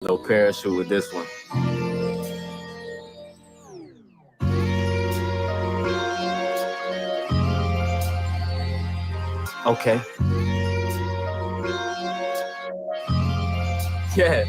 No parachute with this one. Okay. Yeah.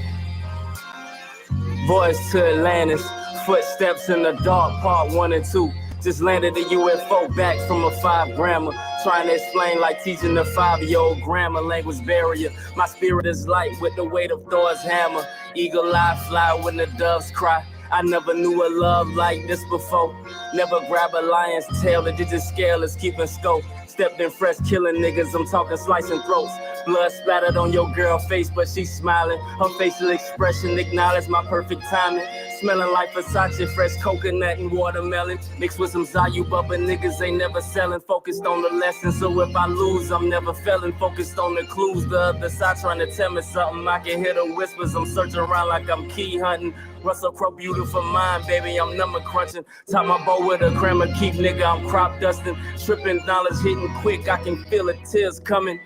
Voice to Atlantis. Footsteps in the dark, part 1 and 2. Just landed a UFO back from a 5 grammer. Trying to explain like teaching a 5-year-old grammar, language barrier. My spirit is light with the weight of Thor's hammer. Eagle eye fly when the doves cry. I never knew a love like this before. Never grab a lion's tail, the digit scale is keeping scope. Stepped in fresh, killing niggas, I'm talking slicing throats. Blood splattered on your girl face, but she's smiling. Her facial expression acknowledged my perfect timing. Smelling like Versace, fresh coconut and watermelon. Mixed with some Zayu Bubba, niggas ain't never selling. Focused on the lesson, so if I lose, I'm never failing. Focused on the clues, the other side trying to tell me something. I can hear the whispers, I'm searching around like I'm key hunting. Russell Crowe, beautiful mind, baby, I'm number crunching. Top my bow with a grammar keep, nigga, I'm crop dusting. Tripping knowledge hitting quick, I can feel the tears coming.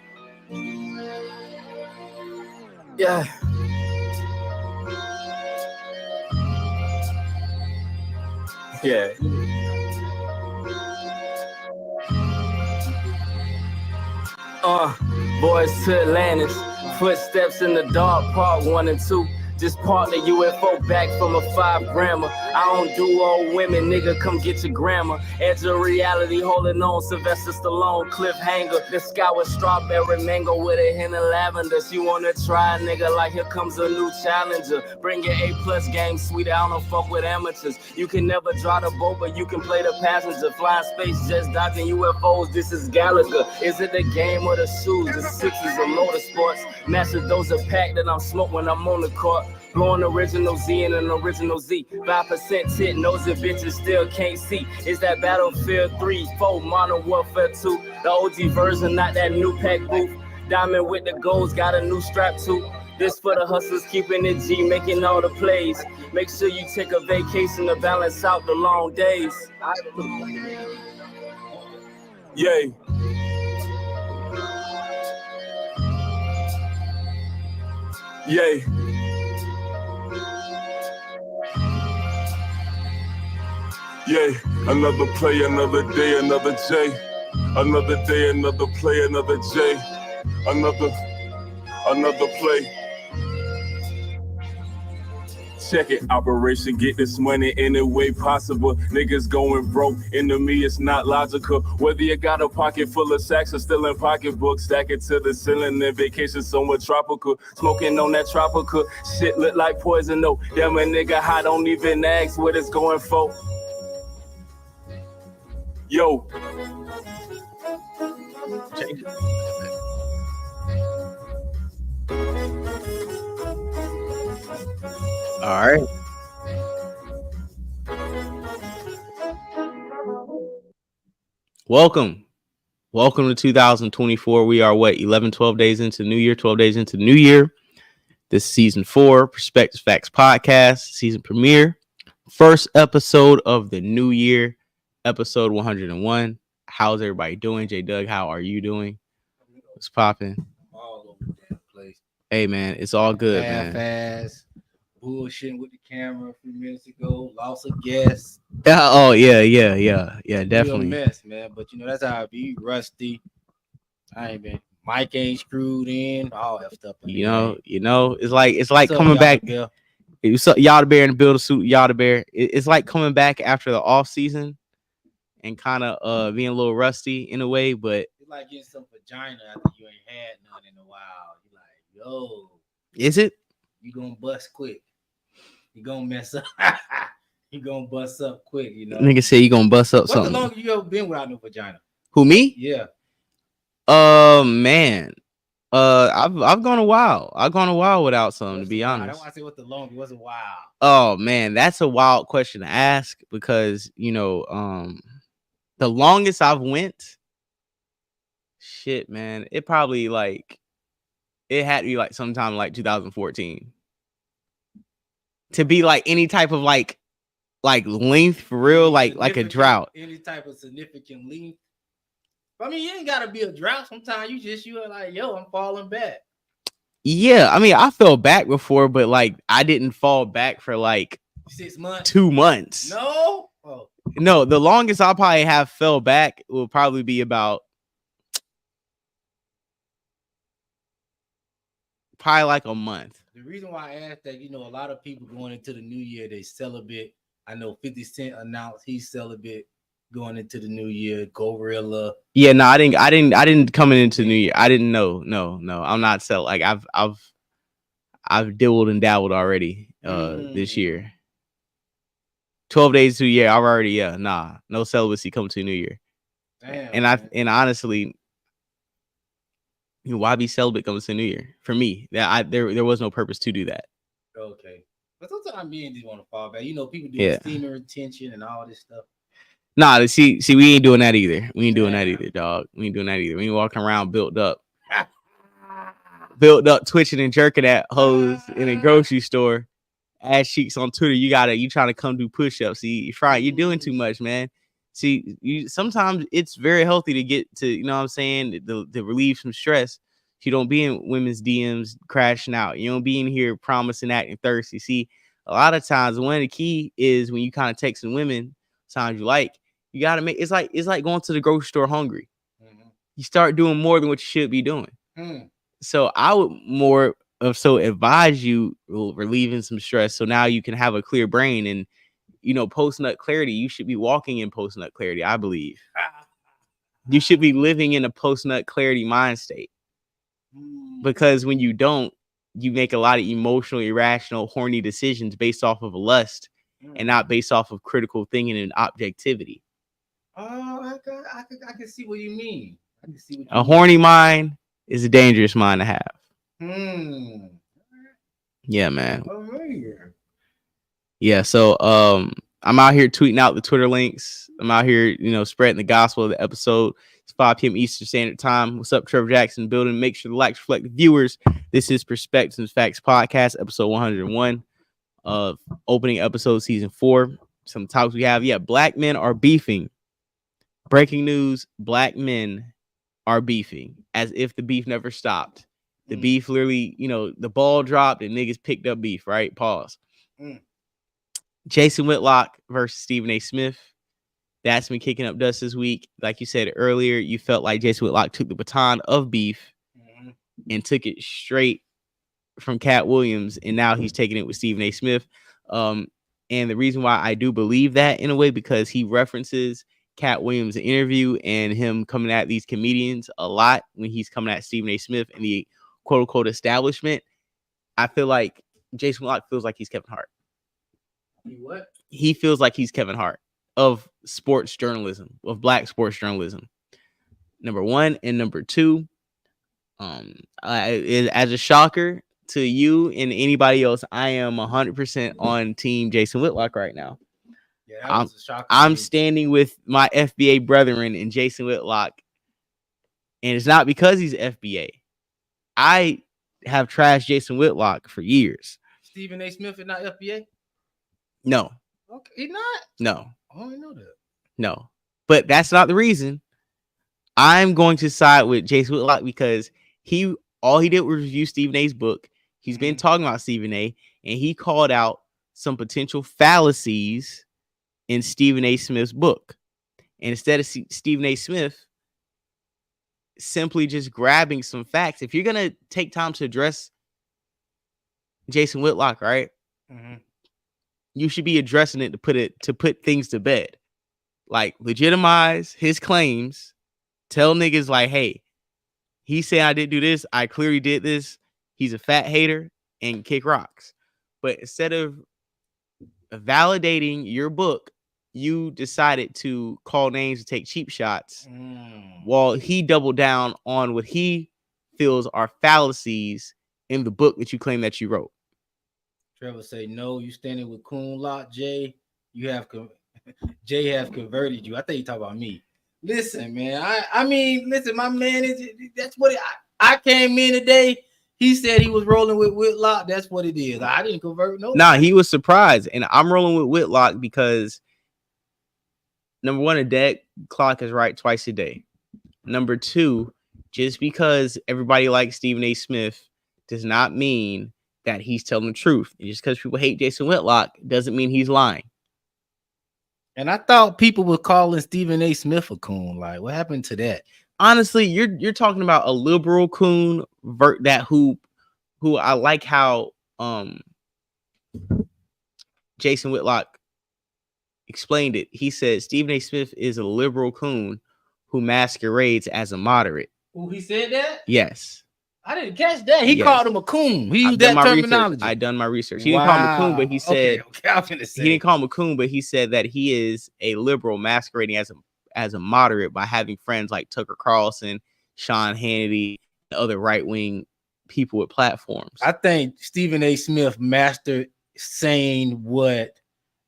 Yeah. Yeah. Boys to Atlantis. Footsteps in the dark, part 1 and 2. Just parked the UFO back from a 5 grammer. I don't do old women, nigga, come get your grandma. Edge of reality, holding on, Sylvester Stallone, cliffhanger. The sky was strawberry mango with a hint of lavender. She wanna try, nigga, like here comes a new challenger. Bring your A+ game, sweet, I don't fuck with amateurs. You can never drive the boat, but you can play the passenger. Flying space jets, dodging UFOs, this is Gallagher. Is it the game or the shoes? The sixes of motorsports. Master dose of pack that I'm smoking when I'm on the court. Blowing original Z and an original Z. 5% tit, nosy bitches still can't see. Is that Battlefield 3, 4, Modern Warfare 2? The OG version, not that new pack booth. Diamond with the golds, got a new strap too. This for the hustlers keeping it G, making all the plays. Make sure you take a vacation to balance out the long days. Yay. Yay. Yeah, another play, another day, another J. Another day, another play, another J. Another play. Check it, operation, get this money any way possible. Niggas going broke, into me it's not logical. Whether you got a pocket full of sacks or still in pocketbooks, stack it to the ceiling and vacation somewhere tropical. Smoking on that tropical, shit look like poison though. Damn a nigga high, don't even ask what it's going for. Yo. All right. Welcome to 2024. We are 12 days into New Year, 12 days into New Year. This is season 4, Perspectives Facts Podcast, season premiere. First episode of the new year, episode 101. How's everybody doing? J Doug, how are you doing? What's popping? All over the damn place. Hey man, it's all good, man. Fast, bullshitting with the camera a few minutes ago, lost a guest. Yeah, definitely. Real mess, man. But you know, that's how I be, rusty. I ain't been mic ain't screwed in, all that stuff. You know, it's like coming back. Y'all the Bear in the build a suit, y'all the Bear. It's like coming back after the off season and kind of being a little rusty in a way, but it's like getting some vagina after you ain't had none in a while. You like, yo, is it? You gonna bust quick. You gonna mess up. You gonna bust up quick, you know. Nigga say you gonna bust up something. What's the longest you ever been without no vagina? Who, me? Yeah. Man. I've gone a while. I've gone a while without something, to be honest. I don't want to say what the longest was. A while. Oh man, that's a wild question to ask because you know, the longest I've went, shit, man, it probably like it had to be like sometime like 2014 to be like any type of like length for real, like a drought. Any type of significant length. I mean, you ain't gotta be a drought. Sometimes you are like, yo, I'm falling back. Yeah, I mean, I fell back before, but like I didn't fall back for like 6 months. 2 months. No. Oh. No, the longest I'll probably have fell back will probably be about probably like a month. The reason why I asked that, a lot of people going into the new year, they celibate. I know 50 Cent announced he's celibate going into the new year. Gorilla. Yeah, no, I didn't coming into New Year. I didn't know. No. I'm not like I've dibbled and dabbled already this year. 12 days to a year, I've already no celibacy coming to New Year. Damn, and honestly, why be celibate coming to New Year? For me, there was no purpose to do that. Okay. But sometimes men just want to fall back. People do steamer retention and all this stuff. Nah, see, we ain't doing that either. We ain't doing that either, dog. We ain't doing that either. We ain't walking around built up, twitching and jerking at hoes in a grocery store. Ass cheeks on Twitter. You trying to come do push-ups. See, you're doing too much, man. See, sometimes it's very healthy to get to, you know what I'm saying, to relieve some stress. You don't be in women's DMs crashing out. You don't be in here promising, acting thirsty. See, a lot of times one of the key is when you kind of texting women, sounds you like, you gotta make it's like going to the grocery store hungry. Mm-hmm. You start doing more than what you should be doing. So I would more of so advise you relieving some stress. So now you can have a clear brain and post-nut clarity. You should be walking in post-nut clarity, I believe. You should be living in a post-nut clarity mind state. Because when you don't, you make a lot of emotional, irrational, horny decisions based off of a lust and not based off of critical thinking and objectivity. Oh, I can see what you mean. I can see what you mean. Horny mind is a dangerous mind to have. Yeah, man. Yeah, so I'm out here tweeting out the Twitter links. I'm out here, spreading the gospel of the episode. It's 5 p.m. Eastern Standard Time. What's up, Trevor Jackson building? Make sure the likes reflect the viewers. This is Perspectives and Facts Podcast, episode 101 of opening episode season 4. Some topics we have. Yeah, black men are beefing. Breaking news, black men are beefing as if the beef never stopped. The beef literally, the ball dropped and niggas picked up beef, right? Pause. Jason Whitlock versus Stephen A. Smith. That's been kicking up dust this week. Like you said earlier, you felt like Jason Whitlock took the baton of beef and took it straight from Katt Williams, and now he's taking it with Stephen A. Smith. And the reason why I do believe that in a way, because he references Katt Williams' interview and him coming at these comedians a lot when he's coming at Stephen A. Smith and the quote unquote establishment. I feel like Jason Whitlock feels like he's Kevin Hart. What? He feels like he's Kevin Hart of sports journalism, of black sports journalism. Number one, and number two, as a shocker to you and anybody else, I am 100% on team Jason Whitlock right now. Yeah, I'm standing with my FBA brethren and Jason Whitlock, and it's not because he's FBA. I have trashed Jason Whitlock for years. Stephen A. Smith is not FBA? No. Okay, he's not? No. Oh, I know that. No. But that's not the reason. I'm going to side with Jason Whitlock because all he did was review Stephen A.'s book. He's been talking about Stephen A., and he called out some potential fallacies in Stephen A. Smith's book. And instead of Stephen A. Smith simply just grabbing some facts, if you're going to take time to address Jason Whitlock, right? You should be addressing it to put things to bed. Like, legitimize his claims. Tell niggas like, hey, he said I didn't do this. I clearly did this. He's a fat hater and kick rocks. But instead of validating your book, you decided to call names and take cheap shots while he doubled down on what he feels are fallacies in the book that you claim that you wrote. Trevor say, no, you standing with Coon Lock, Jay. Jay have converted you. I think you talk about me. Listen, man. I mean, listen, my man that's what I came in today. He said he was rolling with Whitlock. That's what it is. I didn't convert no. Nah, he was surprised, and I'm rolling with Whitlock because number one, a dead clock is right twice a day. Number two, just because everybody likes Stephen A. Smith does not mean that he's telling the truth. And just because people hate Jason Whitlock doesn't mean he's lying. And I thought people were calling Stephen A. Smith a coon. Like, what happened to that? Honestly, you're talking about a liberal coon who I like how Jason Whitlock explained it. He said Stephen A. Smith is a liberal coon who masquerades as a moderate. Oh, he said that? Yes. I didn't catch that. He called him a coon. He used that terminology. I done my research. He didn't call him a coon, but he said he didn't call him a coon, but he said that he is a liberal masquerading as a moderate by having friends like Tucker Carlson, Sean Hannity, and other right-wing people with platforms. I think Stephen A. Smith mastered saying what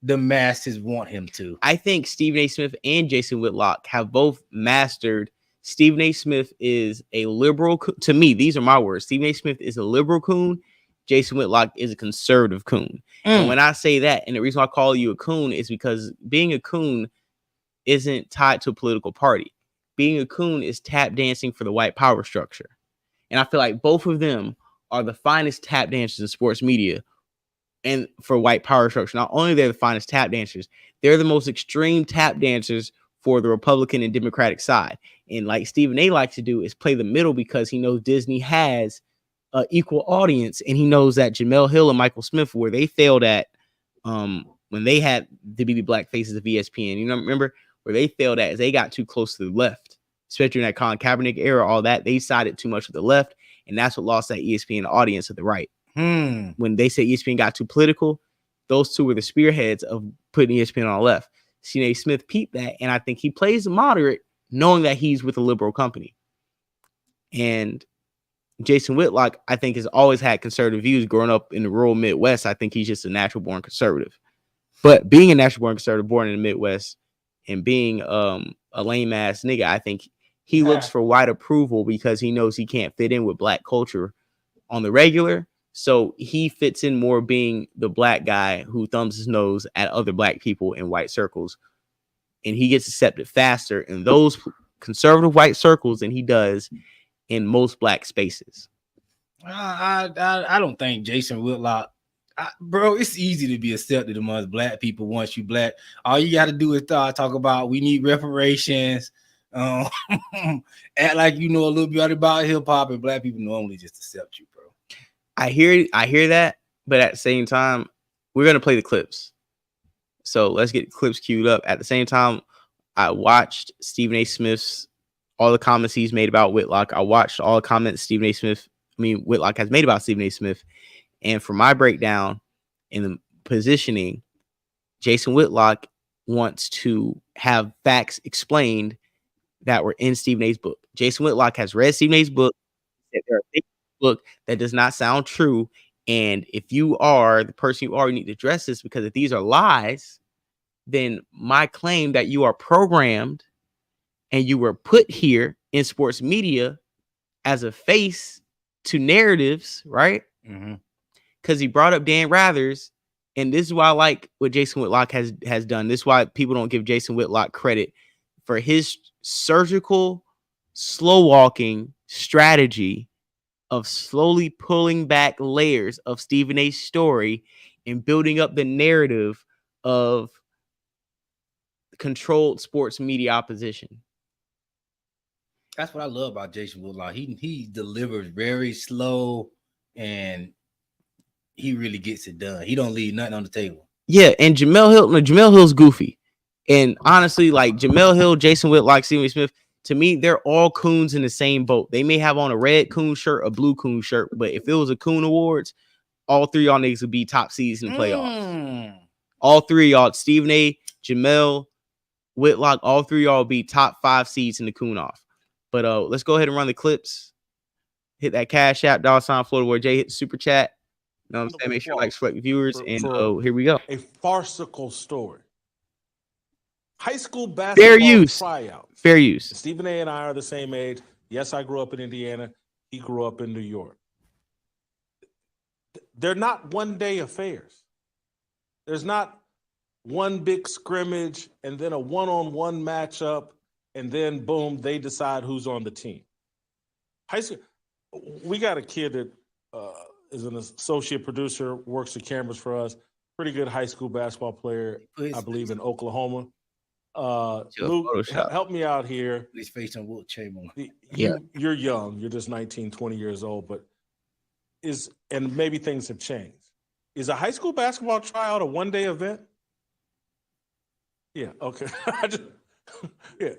the masses want him to. I think Stephen A. Smith and Jason Whitlock have both mastered. Stephen A. Smith is a liberal. To me, these are my words. Stephen A. Smith is a liberal coon. Jason Whitlock is a conservative coon. And when I say that, and the reason I call you a coon is because being a coon isn't tied to a political party. Being a coon is tap dancing for the white power structure. And I feel like both of them are the finest tap dancers in sports media and for white power structure. Not only they're the finest tap dancers, they're the most extreme tap dancers for the Republican and Democratic side. And like Stephen A. likes to do is play the middle because he knows Disney has an equal audience. And he knows that Jamel Hill and Michael Smith, where they failed at when they had to be the black faces of ESPN, you know, remember where they failed at is they got too close to the left, especially in that Colin Kaepernick era, all that. They sided too much with the left. And that's what lost that ESPN audience of the right. When they said ESPN got too political, those two were the spearheads of putting ESPN on the left. Stephen A. Smith peeped that, and I think he plays moderate, knowing that he's with a liberal company. And Jason Whitlock, I think, has always had conservative views growing up in the rural Midwest. I think he's just a natural-born conservative. But being a natural-born conservative, born in the Midwest, and being a lame-ass nigga, I think he looks for white approval because he knows he can't fit in with black culture on the regular. So he fits in more being the black guy who thumbs his nose at other black people in white circles. And he gets accepted faster in those conservative white circles than he does in most black spaces. I don't think Jason Whitlock, bro, it's easy to be accepted amongst black people once you black. All you got to do is talk about we need reparations. Act like you know a little bit about hip hop, and black people normally just accept you, bro. I hear that, but at the same time, we're gonna play the clips. So let's get clips queued up. At the same time, I watched Stephen A. Smith's all the comments he's made about Whitlock. I watched all the comments Whitlock has made about Stephen A. Smith. And for my breakdown in the positioning, Jason Whitlock wants to have facts explained that were in Stephen A.'s book. Jason Whitlock has read Stephen A.'s book. There are things in the book that does not sound true. And if you are the person you are, you need to address this, because if these are lies, then my claim that you are programmed and you were put here in sports media as a face to narratives, right? Because he brought up Dan Rathers. And this is why I like what Jason Whitlock has done. This is why people don't give Jason Whitlock credit for his surgical, slow walking strategy of slowly pulling back layers of Stephen A's story and building up the narrative of controlled sports media opposition. That's what I love about Jason Whitlock. He delivers very slow, and he really gets it done. He don't leave nothing on the table. Yeah, and Jamel Hill's goofy. And honestly, like Jamel Hill, Jason Whitlock, Stephen A. Smith, to me, they're all coons in the same boat. They may have on a red coon shirt, a blue coon shirt, but if it was a coon awards, all three of y'all niggas would be top seeds in the playoffs. All three of y'all, Stephen A., Jamel, Whitlock, all three of y'all will be top 5 seeds in the coon off. But let's go ahead and run the clips. Hit that Cash App, $, Florida Boy J, hit the super chat. You know what I'm saying? Make sure you like, select viewers. And here we go. A farcical story. High school basketball tryout. Fair use. Stephen A. and I are the same age. Yes, I grew up in Indiana. He grew up in New York. They're not one-day affairs. There's not one big scrimmage and then a one-on-one matchup, and then boom, they decide who's on the team. High school. We got a kid that is an associate producer, works the cameras for us. Pretty good high school basketball player, I believe, in Oklahoma. Luke, help me out here. His face on Wilt Chamberlain. You're young. You're just 19, 20 years old, but and maybe things have changed. Is a high school basketball tryout a one-day event? Yeah, okay.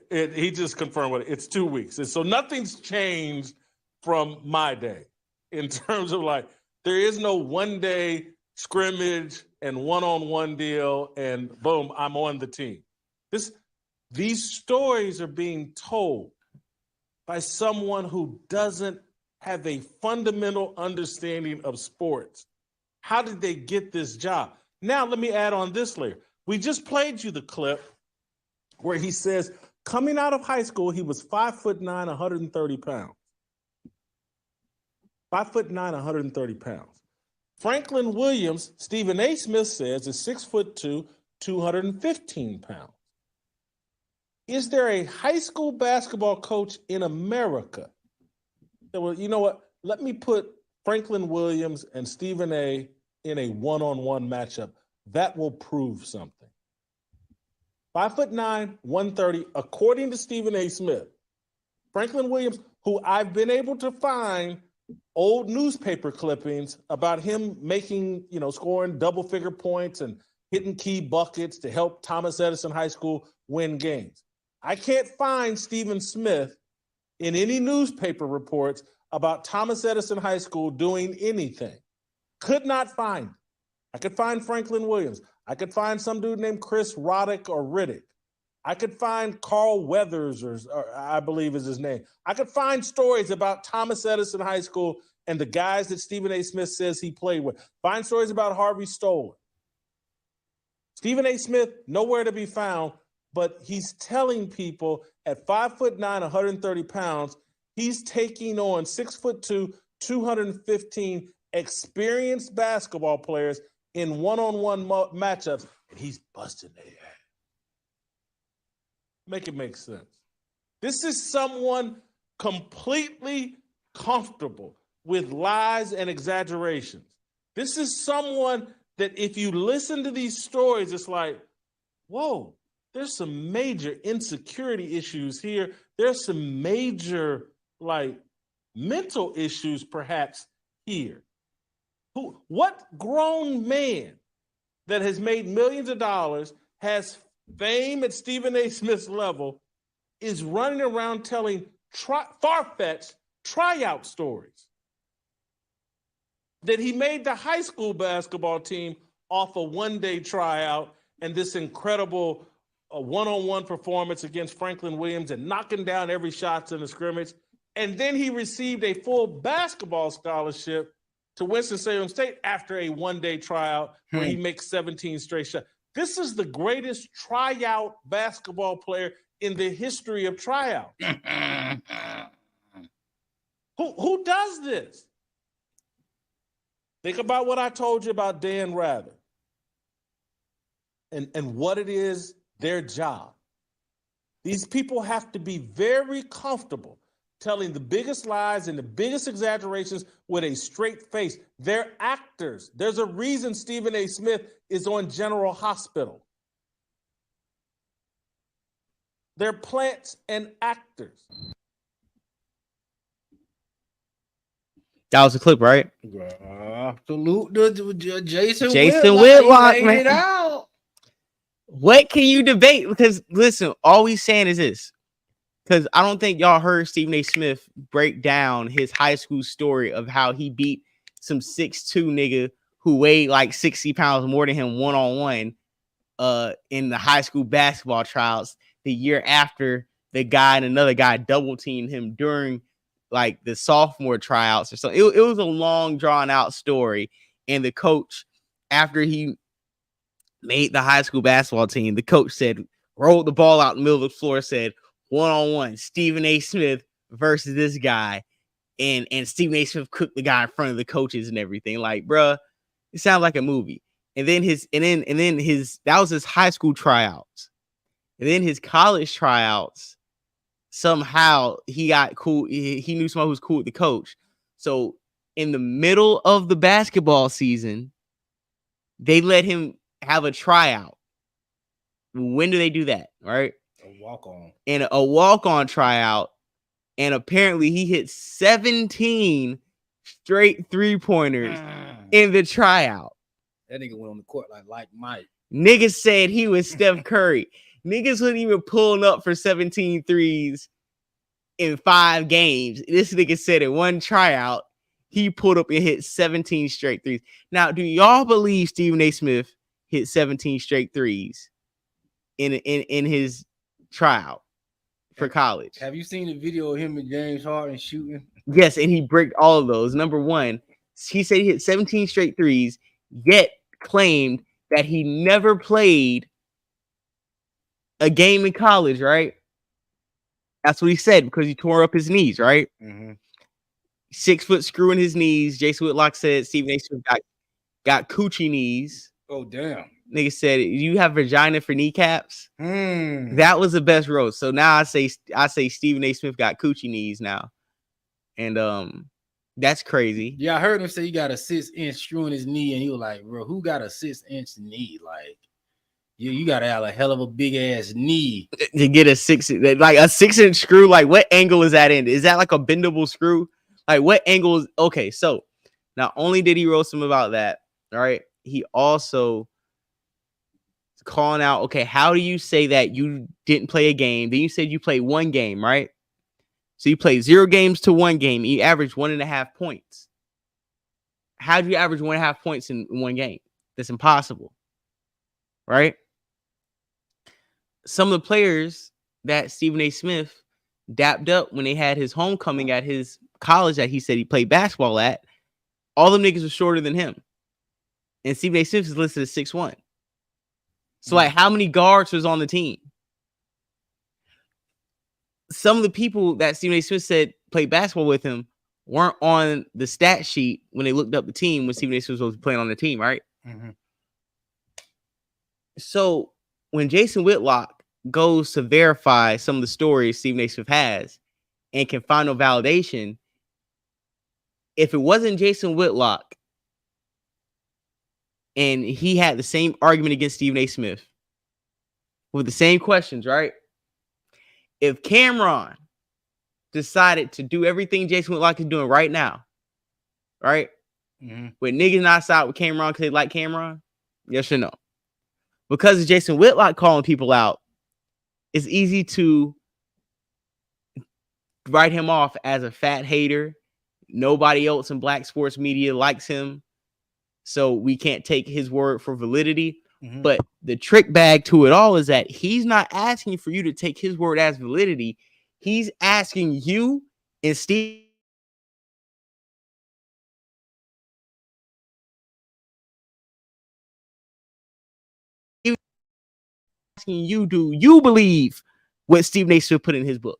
He just confirmed what it's 2 weeks. And so nothing's changed from my day in terms of like, there is no one-day scrimmage and one-on-one deal and boom, I'm on the team. These stories are being told by someone who doesn't have a fundamental understanding of sports. How did they get this job? Now, let me add on this layer. We just played you the clip where he says, coming out of high school, he was 5'9", 130 pounds. 5'9", 130 pounds. Franklin Williams, Stephen A. Smith says, is 6'2", 215 pounds. Is there a high school basketball coach in America that will, you know what, let me put Franklin Williams and Stephen A. in a one-on-one matchup? That will prove something. 5'9", 130, according to Stephen A. Smith. Franklin Williams, who I've been able to find old newspaper clippings about him making, scoring double-figure points and hitting key buckets to help Thomas Edison High School win games. I can't find Stephen Smith in any newspaper reports about Thomas Edison High School doing anything. Could not find. I could find Franklin Williams. I could find some dude named Chris Roddick or Riddick. I could find Carl Weathers, or I believe is his name. I could find stories about Thomas Edison High School and the guys that Stephen A. Smith says he played with. Find stories about Harvey Stolen. Stephen A. Smith, nowhere to be found, but he's telling people at 5'9", 130 pounds, he's taking on 6'2", 215 experienced basketball players in one-on-one matchups, and he's busting their ass. Make it make sense. This is someone completely comfortable with lies and exaggerations. This is someone that if you listen to these stories, it's like, whoa, there's some major insecurity issues here. There's some major, mental issues perhaps here. What grown man that has made millions of dollars, has fame at Stephen A. Smith's level, is running around telling far-fetched tryout stories? That he made the high school basketball team off a one-day tryout and this incredible one-on-one performance against Franklin Williams and knocking down every shot in the scrimmage. And then he received a full basketball scholarship to Winston-Salem State after a one-day tryout where he makes 17 straight shots. This is the greatest tryout basketball player in the history of tryout. Who does this? Think about what I told you about Dan Rather and what it is, their job. These people have to be very comfortable telling the biggest lies and the biggest exaggerations with a straight face. They're actors. There's a reason Stephen A. Smith is on General Hospital. They're plants and actors. That was a clip, right? Salute to Jason Whitlock, he man. made it out. What can you debate? Because listen, all we saying is this. Because I don't think y'all heard Stephen A. Smith break down his high school story of how he beat some 6'2" nigga who weighed like 60 pounds more than him one-on-one in the high school basketball trials the year after the guy and another guy double-teamed him during like the sophomore tryouts or something. It was a long, drawn-out story. And the coach, after he made the high school basketball team, the coach said, rolled the ball out in the middle of the floor, said, one-on-one, Stephen A. Smith versus this guy, and Stephen A. Smith cooked the guy in front of the coaches and everything. Like, bruh, it sounds like a movie. And then his that was his high school tryouts. And then his college tryouts, somehow he got cool. He knew someone who was cool with the coach. So in the middle of the basketball season, they let him have a tryout. When do they do that? Right? A walk-on. And a walk-on tryout. And apparently he hit 17 straight 3-pointers in the tryout. That nigga went on the court like Mike. Niggas said he was Steph Curry. Niggas wasn't even pulling up for 17 threes in 5 games. This nigga said in one tryout, he pulled up and hit 17 straight threes. Now, do y'all believe Stephen A. Smith hit 17 straight threes in his tryout for college? Have you seen the video of him and James Harden shooting? Yes, and he bricked all of those. Number one, he said he hit 17 straight threes, yet claimed that he never played a game in college, right? That's what he said because he tore up his knees, right? 6-foot screw in his knees. Jason Whitlock said Stephen A. Smith got coochie knees. Oh, damn. Nigga said, you have vagina for kneecaps? That was the best roast. So now I say Stephen A. Smith got coochie knees now. And that's crazy. Yeah, I heard him say he got a 6-inch screw in his knee, and he was like, bro, who got a 6-inch knee? Like, you gotta have a hell of a big ass knee to get a 6-inch screw. Like, what angle is that in? Is that like a bendable screw? Like, what angle is okay? So not only did he roast him about that, all right, he also calling out, okay, how do you say that you didn't play a game? Then you said you played 1 game, right? So you played 0 games to 1 game. You averaged 1.5 points. How do you average 1.5 points in 1 game? That's impossible, right? Some of the players that Stephen A. Smith dapped up when they had his homecoming at his college that he said he played basketball at, all them niggas were shorter than him. And Stephen A. Smith is listed as 6'1". So, like, how many guards was on the team? Some of the people that Stephen A. Smith said played basketball with him weren't on the stat sheet when they looked up the team when Stephen A. Smith was playing on the team, right? So when Jason Whitlock goes to verify some of the stories Stephen A. Smith has and can find no validation, if it wasn't Jason Whitlock and he had the same argument against Stephen A. Smith with the same questions, right? If Cameron decided to do everything Jason Whitlock is doing right now, right? With niggas not side with Cameron because they like Cameron, yes or no? Because of Jason Whitlock calling people out, it's easy to write him off as a fat hater. Nobody else in black sports media likes him, so we can't take his word for validity. But the trick bag to it all is that he's not asking for you to take his word as validity. He's asking you and Steve asking you, do you believe what Stephen A. Smith put in his book?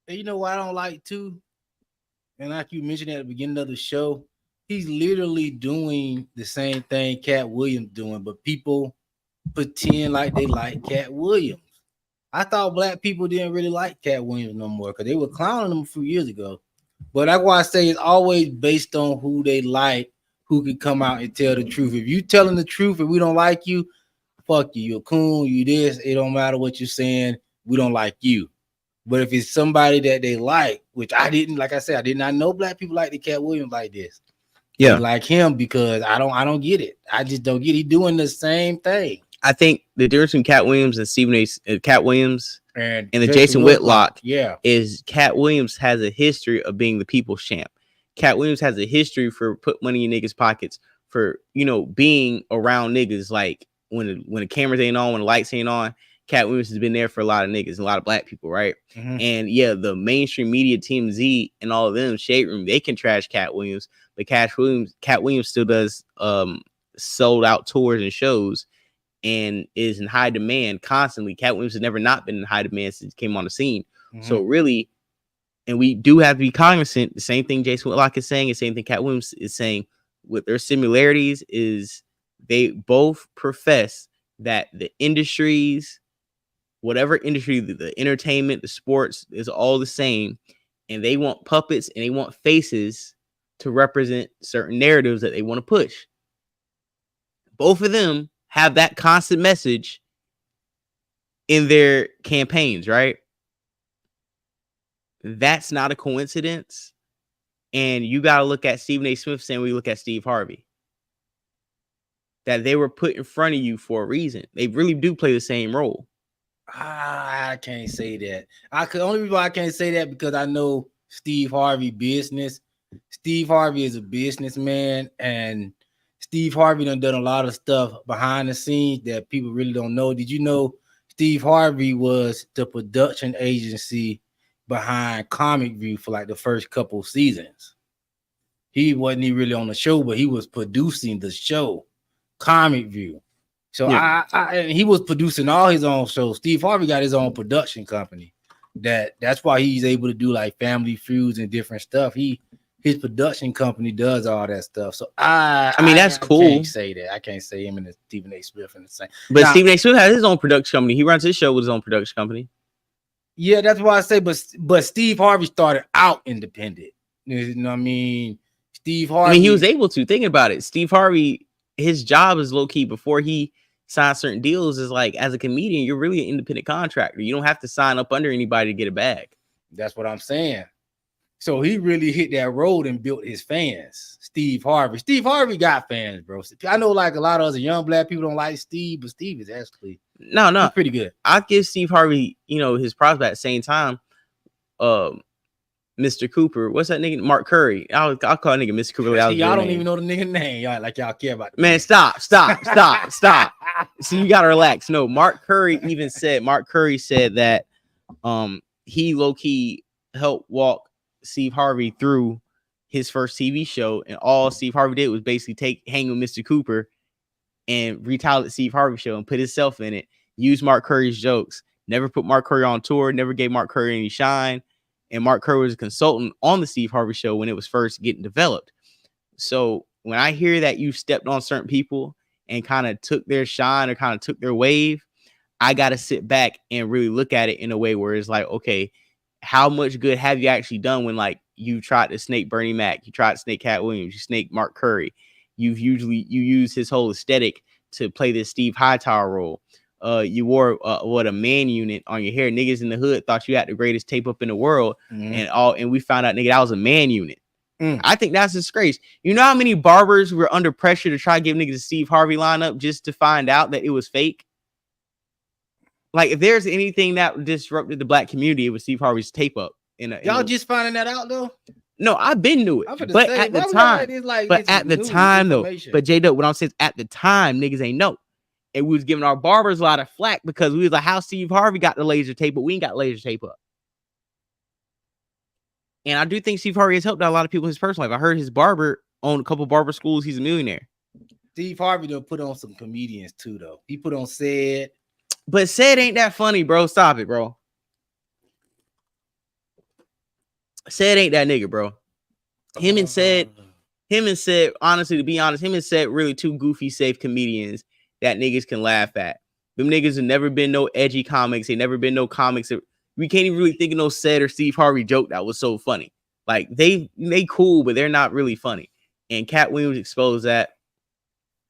And you know what I don't like too? And like you mentioned at the beginning of the show, he's literally doing the same thing Katt Williams doing, but people pretend like they like Katt Williams. I thought black people didn't really like Katt Williams no more because they were clowning him a few years ago. But that's why I say it's always based on who they like, who can come out and tell the truth. If you telling the truth and we don't like you, fuck you. You're a coon, you this. It don't matter what you're saying. We don't like you. But if it's somebody that they like, which I didn't, like I said, I did not know black people like the Katt Williams like this. Yeah, like him because I don't get it. I just don't get it. He's doing the same thing. I think the difference between Katt Williams and Katt Williams and the Jason Whitlock yeah, is Katt Williams has a history of being the people's champ. Katt Williams has a history for put money in niggas' pockets, for, you know, being around niggas. Like when the cameras ain't on, when the lights ain't on, Katt Williams has been there for a lot of niggas and a lot of black people, right? And yeah, the mainstream media, TMZ and all of them, Shade Room, they can trash Katt Williams, but Katt Williams still does sold out tours and shows and is in high demand constantly. Katt Williams has never not been in high demand since he came on the scene. So really, and we do have to be cognizant, the same thing Jason Whitlock is saying, the same thing Katt Williams is saying, with their similarities is they both profess that the industries, whatever industry, the entertainment, the sports, is all the same. And they want puppets and they want faces to represent certain narratives that they want to push. Both of them have that constant message in their campaigns, right? That's not a coincidence. And you got to look at Stephen A. Smith saying we look at Steve Harvey. That they were put in front of you for a reason. They really do play the same role. I can't say that. Only reason I can't say that because I know Steve Harvey business. Steve Harvey is a businessman, and Steve Harvey done a lot of stuff behind the scenes that people really don't know. Did you know Steve Harvey was the production agency behind Comic View for like the first couple seasons? He wasn't really on the show, but he was producing the show, Comic View. So yeah. And he was producing all his own shows. Steve Harvey got his own production company. That's why he's able to do like Family Feuds and different stuff. His production company does all that stuff. So I mean that's cool. I can't say that. I can't say him and Stephen A. Smith in the same. But now, Stephen A. Smith has his own production company. He runs his show with his own production company. Yeah, that's why I say. But Steve Harvey started out independent. You know what I mean? Steve Harvey. I mean, he was able to. Think about it. Steve Harvey, his job is low key before he sign certain deals is like as a comedian, you're really an independent contractor. You don't have to sign up under anybody to get a bag. That's what I'm saying. So he really hit that road and built his fans. Steve Harvey got fans, bro. I know like a lot of other young black people don't like Steve, but Steve is actually he's pretty good. I give Steve Harvey, his props, but at the same time, Mr. Cooper, what's that nigga? Mark Curry. I'll call a nigga Mr. Cooper. Y'all don't even know the nigga name. Y'all care about man. Stop. See, you gotta relax. No, Mark Curry said that he low-key helped walk Steve Harvey through his first TV show, and all Steve Harvey did was basically hang with Mr. Cooper and retell the Steve Harvey show and put himself in it, use Mark Curry's jokes, never put Mark Curry on tour, never gave Mark Curry any shine. And Mark Curry was a consultant on the Steve Harvey show when it was first getting developed. So when I hear that you stepped on certain people and kind of took their shine or kind of took their wave, I got to sit back and really look at it in a way where it's like, okay, how much good have you actually done when like you tried to snake Bernie Mac, you tried to snake Katt Williams, you snake Mark Curry. You use his whole aesthetic to play this Steve Hightower role. You wore a man unit on your hair. Niggas in the hood thought you had the greatest tape up in the world, and we found out, nigga, that was a man unit. I think that's a disgrace. You know how many barbers were under pressure to try to give niggas a Steve Harvey lineup just to find out that it was fake? Like, if there's anything that disrupted the black community, it was Steve Harvey's tape up. Y'all just finding that out though? No, I've been knew it, but at the time, but J-Dub, what I'm saying is at the time, niggas ain't know. And we was giving our barbers a lot of flack because we was like, how Steve Harvey got the laser tape, but we ain't got laser tape up. And I do think Steve Harvey has helped out a lot of people in his personal life. I heard his barber owned a couple barber schools. He's a millionaire. Steve Harvey done put on some comedians too, though. He put on Said. But Said ain't that funny, bro. Stop it, bro. Said ain't that nigga, bro. Him and Said, honestly, to be honest, him and Said really two goofy, safe comedians that niggas can laugh at. Them niggas have never been no edgy comics. They never been no comics. We can't even really think of no Said or Steve Harvey joke that was so funny. Like they cool, but they're not really funny. And Katt Williams exposed that.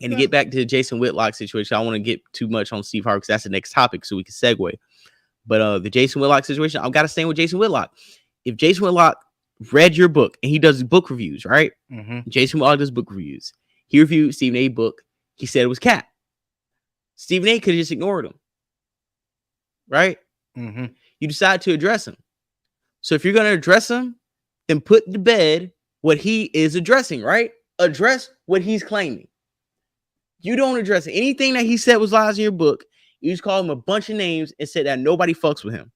And to get back to the Jason Whitlock situation, I don't want to get too much on Steve Harvey because that's the next topic, so we can segue. But the Jason Whitlock situation, I've got to stay with Jason Whitlock. If Jason Whitlock read your book, and he does book reviews, right? Jason Whitlock does book reviews. He reviewed Stephen A. book. He said it was Katt. Stephen A. could have just ignored him, right? You decide to address him. So if you're going to address him, then put to bed what he is addressing, right? Address what he's claiming. You don't address anything that he said was lies in your book. You just call him a bunch of names and said that nobody fucks with him.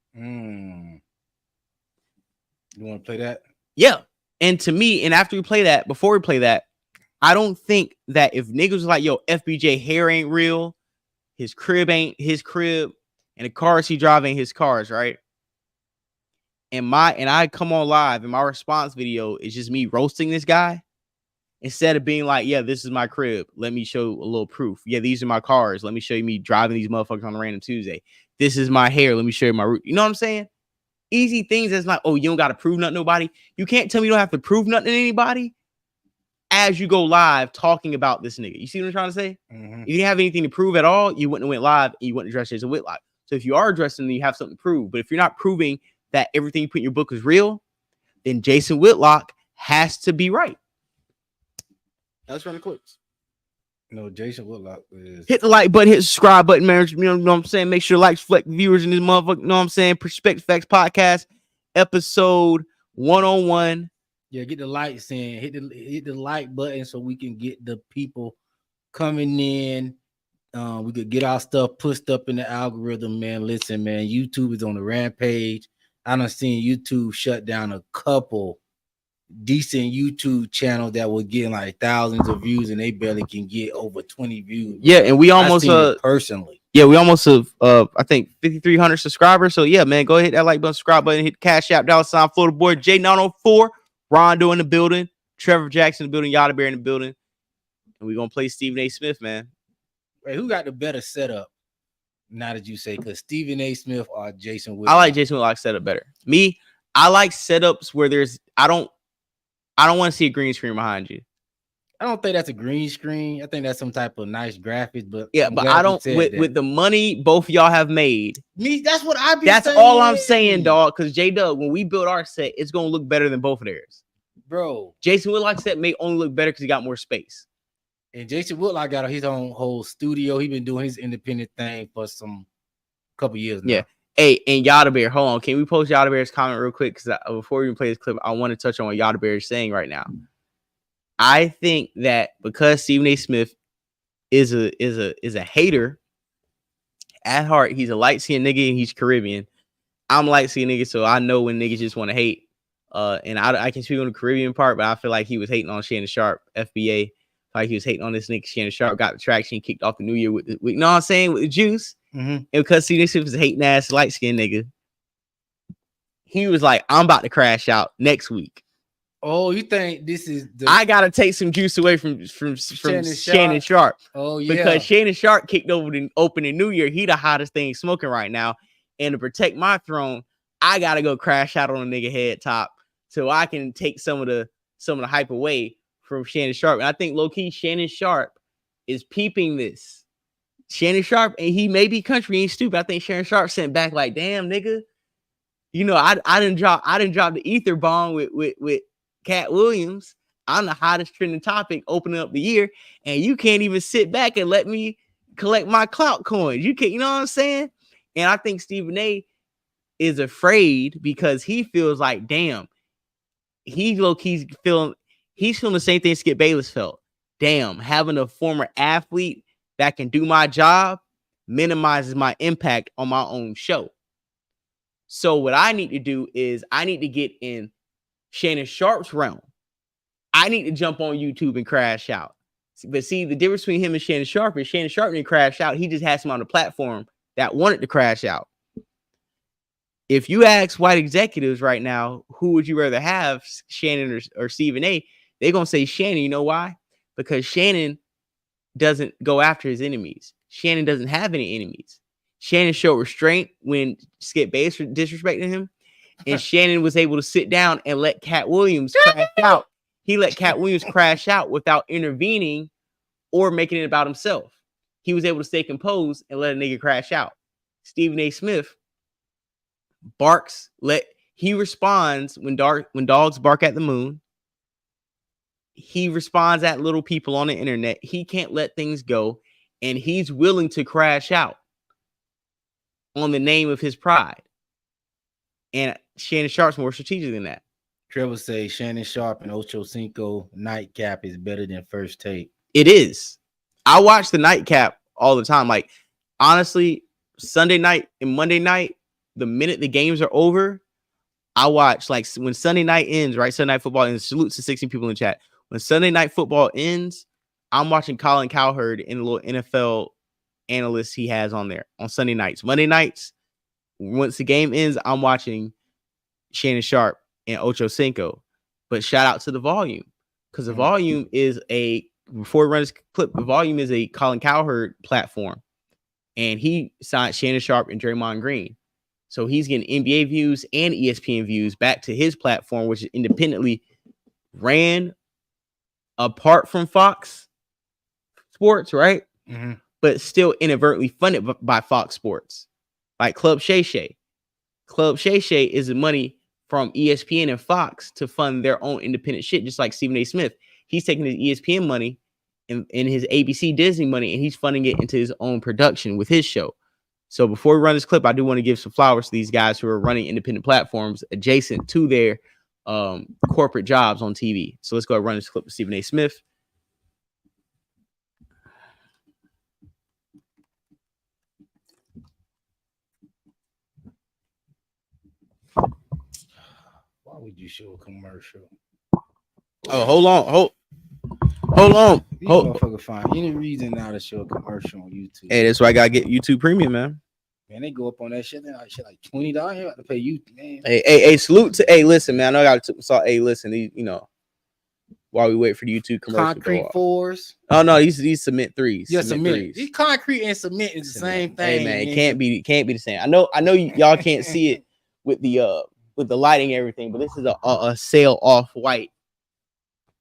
You want to play that? Yeah. And to me, and after we play that, before we play that, I don't think that if niggas was like, yo, FBJ hair ain't real, his crib ain't his crib, and the cars he drive ain't his cars, right? And I come on live and my response video is just me roasting this guy instead of being like, yeah, this is my crib. Let me show a little proof. Yeah, these are my cars. Let me show you me driving these motherfuckers on a random Tuesday. This is my hair. Let me show you my root. You know what I'm saying? Easy things that's like, oh, you don't got to prove nothing to nobody. You can't tell me you don't have to prove nothing to anybody. as you go live talking about this nigga. You see what I'm trying to say? Mhm. If you didn't have anything to prove at all, you wouldn't have went live and you wouldn't address Jason Whitlock. So if you are addressing, then you have something to prove. But if you're not proving that everything you put in your book is real, then Jason Whitlock has to be right. Let's run the clips. No, Jason Whitlock is Hit the like button, hit the subscribe button, man. You know what I'm saying? Make sure likes, reflect viewers in this motherfucker. You know what I'm saying? Perspective Facts Podcast, episode 101. Yeah, get the lights in, hit the like button so we can get the people coming in. We could get our stuff pushed up in the algorithm, man. Listen, man, YouTube is on the rampage. I done seen YouTube shut down a couple decent YouTube channels that were getting like thousands of views, and they barely can get over 20 views. Yeah, and we almost personally. Yeah, we almost have I think 5,300 subscribers. So yeah, man, go ahead, hit that like button, subscribe button, hit Cash App, $, Florida boy J904, Rondo in the building, Trevor Jackson in the building, Yada Bear in the building, and we're gonna play Stephen A. Smith, man. Wait, who got the better setup? Now that you say, because Stephen A. Smith or Jason Whitlock? I like Jason Whitlock's setup better. Me, I like setups where there's I don't want to see a green screen behind you. I don't think that's a green screen. I think that's some type of nice graphics, but yeah, but I don't with the money both of y'all have made. Me, that's what I be That's saying. all I'm saying, dog. Because J-Dub, when we build our set, it's gonna look better than both of theirs. Bro, Jason Whitlock's set may only look better because he got more space. And Jason Whitlock got his own whole studio. He been doing his independent thing for some couple years now. Yeah. Hey, and Yada Bear, hold on. Can we post Yada Bear's comment real quick? Because before we even play this clip, I want to touch on what Yada Bear is saying right now. I think that because Stephen A. Smith is a hater at heart, he's a light-skinned nigga and he's Caribbean. I'm light-skinned nigga, so I know when niggas just want to hate. And I can speak on the Caribbean part, but I feel like he was hating on Shannon Sharp, FBA. Like he was hating on this nigga. Shannon Sharp got the traction, kicked off the new year with you know what I'm saying, with the juice. Mm-hmm. And because Stephen A. Smith is a hating ass light-skinned nigga, he was like, I'm about to crash out next week. Oh, you think this is I gotta take some juice away from Shannon Sharp. Oh, yeah. Because Shannon Sharp kicked over the opening new year. He the hottest thing smoking right now. And to protect my throne, I gotta go crash out on a nigga head top so I can take some of the hype away from Shannon Sharp. And I think low-key Shannon Sharp is peeping this. Shannon Sharp, and he may be country, ain't stupid. I think Shannon Sharp sent back like, damn, nigga. You know, I didn't drop the ether bomb with Katt Williams. I'm the hottest trending topic opening up the year, and you can't even sit back and let me collect my clout coins. You can't, you know what I'm saying? And I think Stephen A. is afraid because he feels like, damn, he's feeling the same thing Skip Bayless felt. Damn, having a former athlete that can do my job minimizes my impact on my own show. So what I need to do is I need to get in Shannon Sharp's realm. I need to jump on YouTube and crash out. But see, the difference between him and Shannon Sharp is Shannon Sharp didn't crash out. He just had some on the platform that wanted to crash out. If you ask white executives right now, who would you rather have, Shannon or Stephen A., they're going to say Shannon. You know why? Because Shannon doesn't go after his enemies. Shannon doesn't have any enemies. Shannon showed restraint when Skip Bayless disrespected him. And Shannon was able to sit down and let Katt Williams crash out. He let Katt Williams crash out without intervening or making it about himself. He was able to stay composed and let a nigga crash out. Stephen A. Smith he responds when dogs bark at the moon. He responds at little people on the internet. He can't let things go, and he's willing to crash out on the name of his pride. And Shannon Sharp's more strategic than that. Trevor say Shannon Sharp and Ocho Cinco nightcap is better than First Take. It is. I watch the nightcap all the time. Like, honestly, Sunday night and Monday night, the minute the games are over, I watch, like, when Sunday night ends, right? Sunday night football, and salutes to 16 people in the chat. When Sunday night football ends, I'm watching Colin Cowherd and the little NFL analyst he has on there on Sunday nights. Monday nights, once the game ends, I'm watching Shannon Sharp and Ocho Cinco. But shout out to the Volume, because the Volume is before we run this clip, the Volume is a Colin Cowherd platform, and he signed Shannon Sharp and Draymond Green. So he's getting NBA views and ESPN views back to his platform, which is independently ran apart from Fox Sports, right? Mm-hmm. But still inadvertently funded by Fox Sports, like Club Shay Shay. Club Shay Shay is the money from ESPN and Fox to fund their own independent shit, just like Stephen A. Smith. He's taking his ESPN money and his ABC Disney money, and he's funding it into his own production with his show. So before we run this clip, I do want to give some flowers to these guys who are running independent platforms adjacent to their corporate jobs on TV. So let's go ahead and run this clip with Stephen A. Smith. Why would you show a commercial? Oh, hold on. You motherfucker find any reason now to show a commercial on YouTube. Hey, that's why I gotta get YouTube Premium, man. Man, they go up on that shit. They like shit like $20. You have to pay you, man. Hey, salute to. Hey, listen, man. I know I got to. Hey, listen. While we wait for the YouTube commercial. Concrete fours. Oh no, these cement threes. Yeah, cement cement. threes. These concrete and cement is the same thing. Hey man, it can't be the same. I know y'all can't see it with the lighting and everything, but this is a sail off white,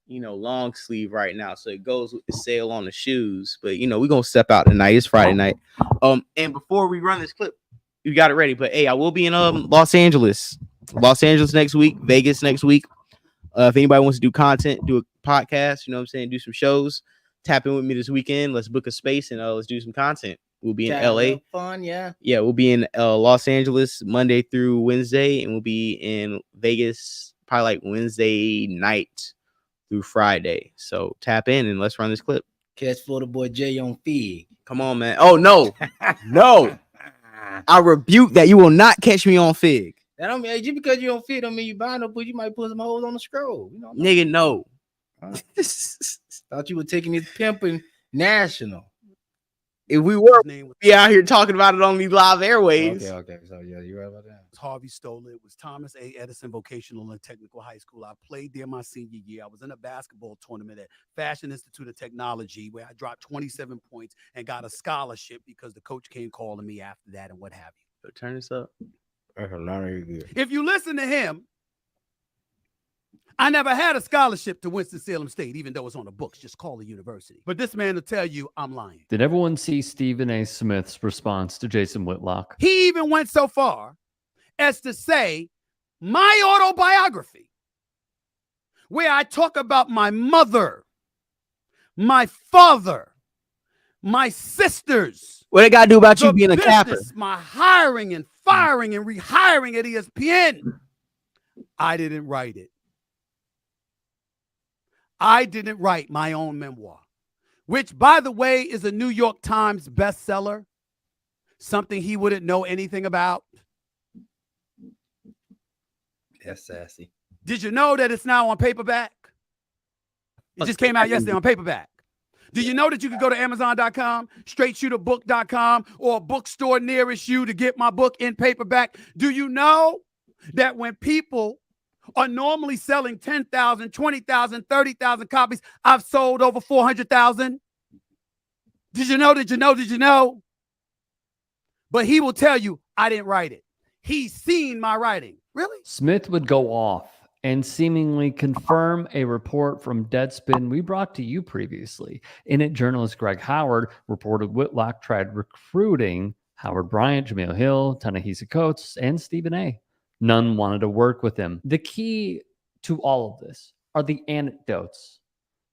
long sleeve right now. So it goes with the sail on the shoes. But we're gonna step out tonight. It's Friday night. And before we run this clip, you got it ready. But hey, I will be in Los Angeles next week, Vegas next week. If anybody wants to do content, do a podcast, do some shows, tap in with me this weekend. Let's book a space and let's do some content. We'll be in LA. Fun, yeah. Yeah, we'll be in Los Angeles Monday through Wednesday, and we'll be in Vegas probably like Wednesday night through Friday. So tap in and let's run this clip. Catch Florida boy Jay on Fig. Come on, man. Oh no, no! I rebuke that. You will not catch me on Fig. That don't mean just because you don't fit don't mean you buy no, but you might put some holes on the scroll. Nigga, no. Thought you were taking this pimping national. If we were, be out here talking about it on these live airwaves. Okay. So yeah, you're right about that. Harvey Stoller. It was Thomas A. Edison Vocational and Technical High School. I played there my senior year. I was in a basketball tournament at Fashion Institute of Technology where I dropped 27 points and got a scholarship because the coach came calling me after that and what have you. So turn this up. If you listen to him, I never had a scholarship to Winston-Salem State, even though it's on the books. Just call the university. But this man will tell you I'm lying. Did everyone see Stephen A. Smith's response to Jason Whitlock? He even went so far as to say my autobiography, where I talk about my mother, my father, my sisters. What it got to do about you being a capper? My hiring and firing and rehiring at ESPN. I didn't write it. I didn't write my own memoir, which, by the way, is a New York Times bestseller, something he wouldn't know anything about. That's sassy. Did you know that it's now on paperback? It just came out yesterday on paperback. Do you know that you can go to Amazon.com, straightshooterbook.com, or a bookstore nearest you to get my book in paperback? Do you know that when people are normally selling 10,000, 20,000, 30,000 copies, I've sold over 400,000? Did you know? But he will tell you, I didn't write it. He's seen my writing. Really? Smith would go off and seemingly confirm a report from Deadspin we brought to you previously. In it, journalist Greg Howard reported Whitlock tried recruiting Howard Bryant, Jameel Hill, Ta-Nehisi Coates, and Stephen A. None wanted to work with him. The key to all of this are the anecdotes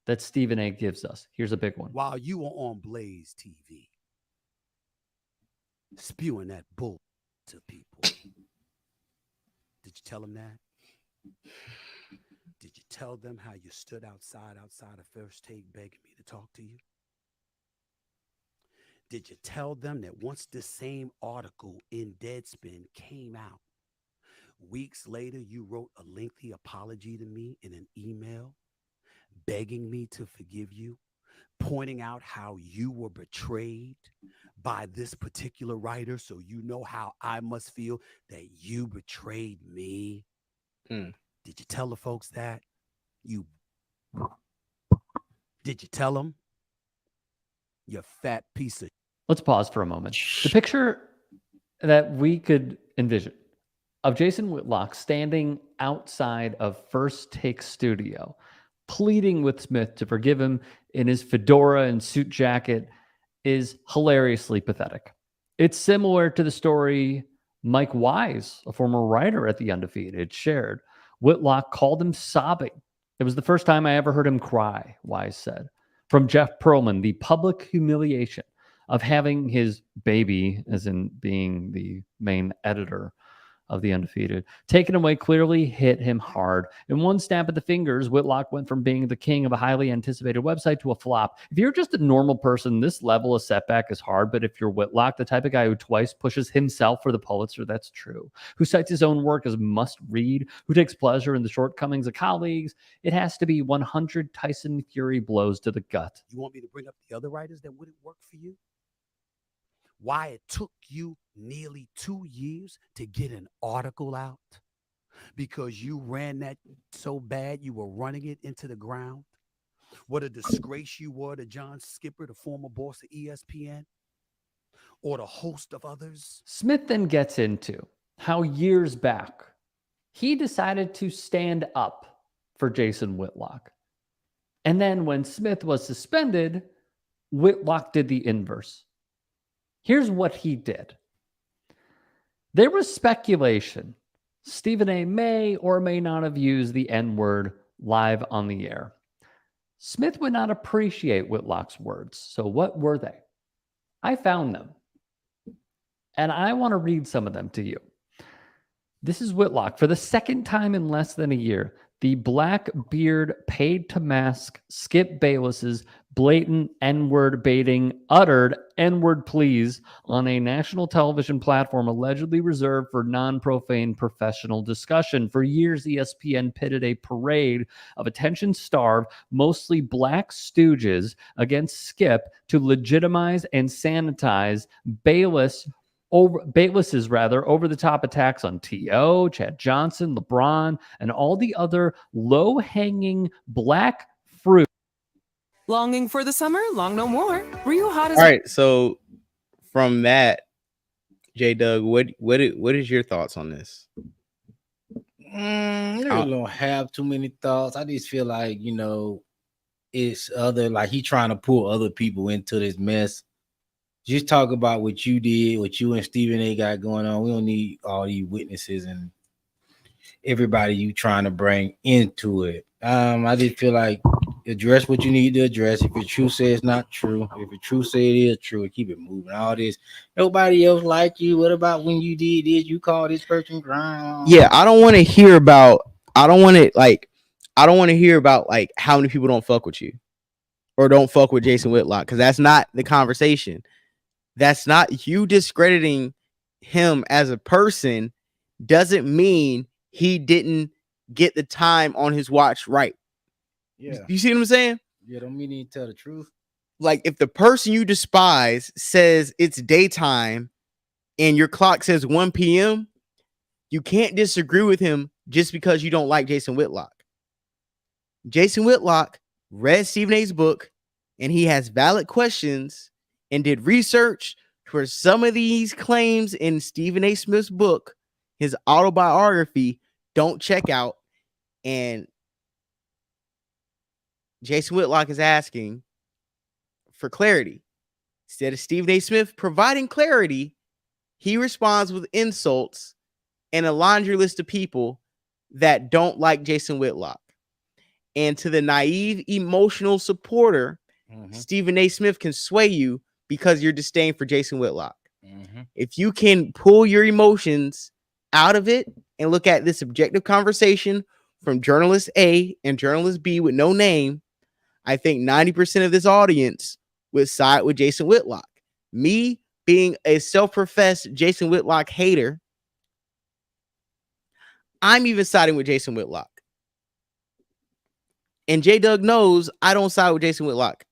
that Stephen A. gives us. Here's a big one. While you were on Blaze TV, spewing that bull to people, did you tell them that? Did you tell them how you stood outside of First Take begging me to talk to you? Did you tell them that once this same article in Deadspin came out, weeks later you wrote a lengthy apology to me in an email, begging me to forgive you, pointing out how you were betrayed by this particular writer, so you know how I must feel that you betrayed me? Did you tell the folks that? Did you tell them? You fat piece of... Let's pause for a moment. The picture that we could envision of Jason Whitlock standing outside of First Take Studio, pleading with Smith to forgive him in his fedora and suit jacket is hilariously pathetic. It's similar to the story Mike Wise, a former writer at The Undefeated, shared. Whitlock called him sobbing. It was the first time I ever heard him cry, Wise said. From Jeff Pearlman, the public humiliation of having his baby, as in being the main editor of The Undefeated, taken away clearly hit him hard. In one snap of the fingers, Whitlock went from being the king of a highly anticipated website to a flop. If you're just a normal person, this level of setback is hard, but if you're Whitlock, the type of guy who twice pushes himself for the Pulitzer, that's true, who cites his own work as must-read, who takes pleasure in the shortcomings of colleagues, it has to be 100 Tyson Fury blows to the gut. You want me to bring up the other writers that wouldn't work for you? Why it took you nearly 2 years to get an article out? Because you ran that so bad you were running it into the ground? What a disgrace you were to John Skipper, the former boss of ESPN, or the host of others? Smith then gets into how years back he decided to stand up for Jason Whitlock. And then when Smith was suspended, Whitlock did the inverse. Here's what he did. There was speculation Stephen A. may or may not have used the N-word live on the air. Smith would not appreciate Whitlock's words. So what were they? I found them. And I want to read some of them to you. This is Whitlock. For the second time in less than a year, the Blackbeard paid to mask Skip Bayless's blatant N-word baiting, uttered N-word pleas on a national television platform allegedly reserved for non-profane professional discussion. For years, ESPN pitted a parade of attention-starved, mostly black stooges against Skip to legitimize and sanitize Bayless's over-the-top attacks on T.O., Chad Johnson, LeBron, and all the other low-hanging black fruit. Longing for the summer? Long no more. Rio Hot is All right, so from that, J Doug, what is your thoughts on this? I really don't have too many thoughts. I just feel like, it's other, like he trying to pull other people into this mess. Just talk about what you did, what you and Stephen A. got going on. We don't need all these witnesses and everybody you trying to bring into it. I just feel like address what you need to address. If it's true, say it's not true. If it's true, say it is true, and keep it moving. All this, nobody else like you. What about when you did this? You call this person ground. Yeah, I don't want to hear about. I don't want to hear about like how many people don't fuck with you or don't fuck with Jason Whitlock, because that's not the conversation. That's not you discrediting him as a person. Doesn't mean he didn't get the time on his watch right. Yeah. You see what I'm saying? Yeah, don't mean he tell the truth. Like if the person you despise says it's daytime and your clock says 1 p.m., you can't disagree with him just because you don't like Jason Whitlock. Jason Whitlock read Stephen A.'s book and he has valid questions and did research for some of these claims in Stephen A. Smith's book, his autobiography, don't check out. And Jason Whitlock is asking for clarity. Instead of Stephen A. Smith providing clarity, he responds with insults and a laundry list of people that don't like Jason Whitlock. And to the naive, emotional supporter, Stephen A. Smith can sway you because you're disdain for Jason Whitlock. If you can pull your emotions out of it and look at this objective conversation from journalist A and journalist B with no name, I think 90% of this audience would side with Jason Whitlock. Me being a self-professed Jason Whitlock hater, I'm even siding with Jason Whitlock. And J Doug knows I don't side with Jason Whitlock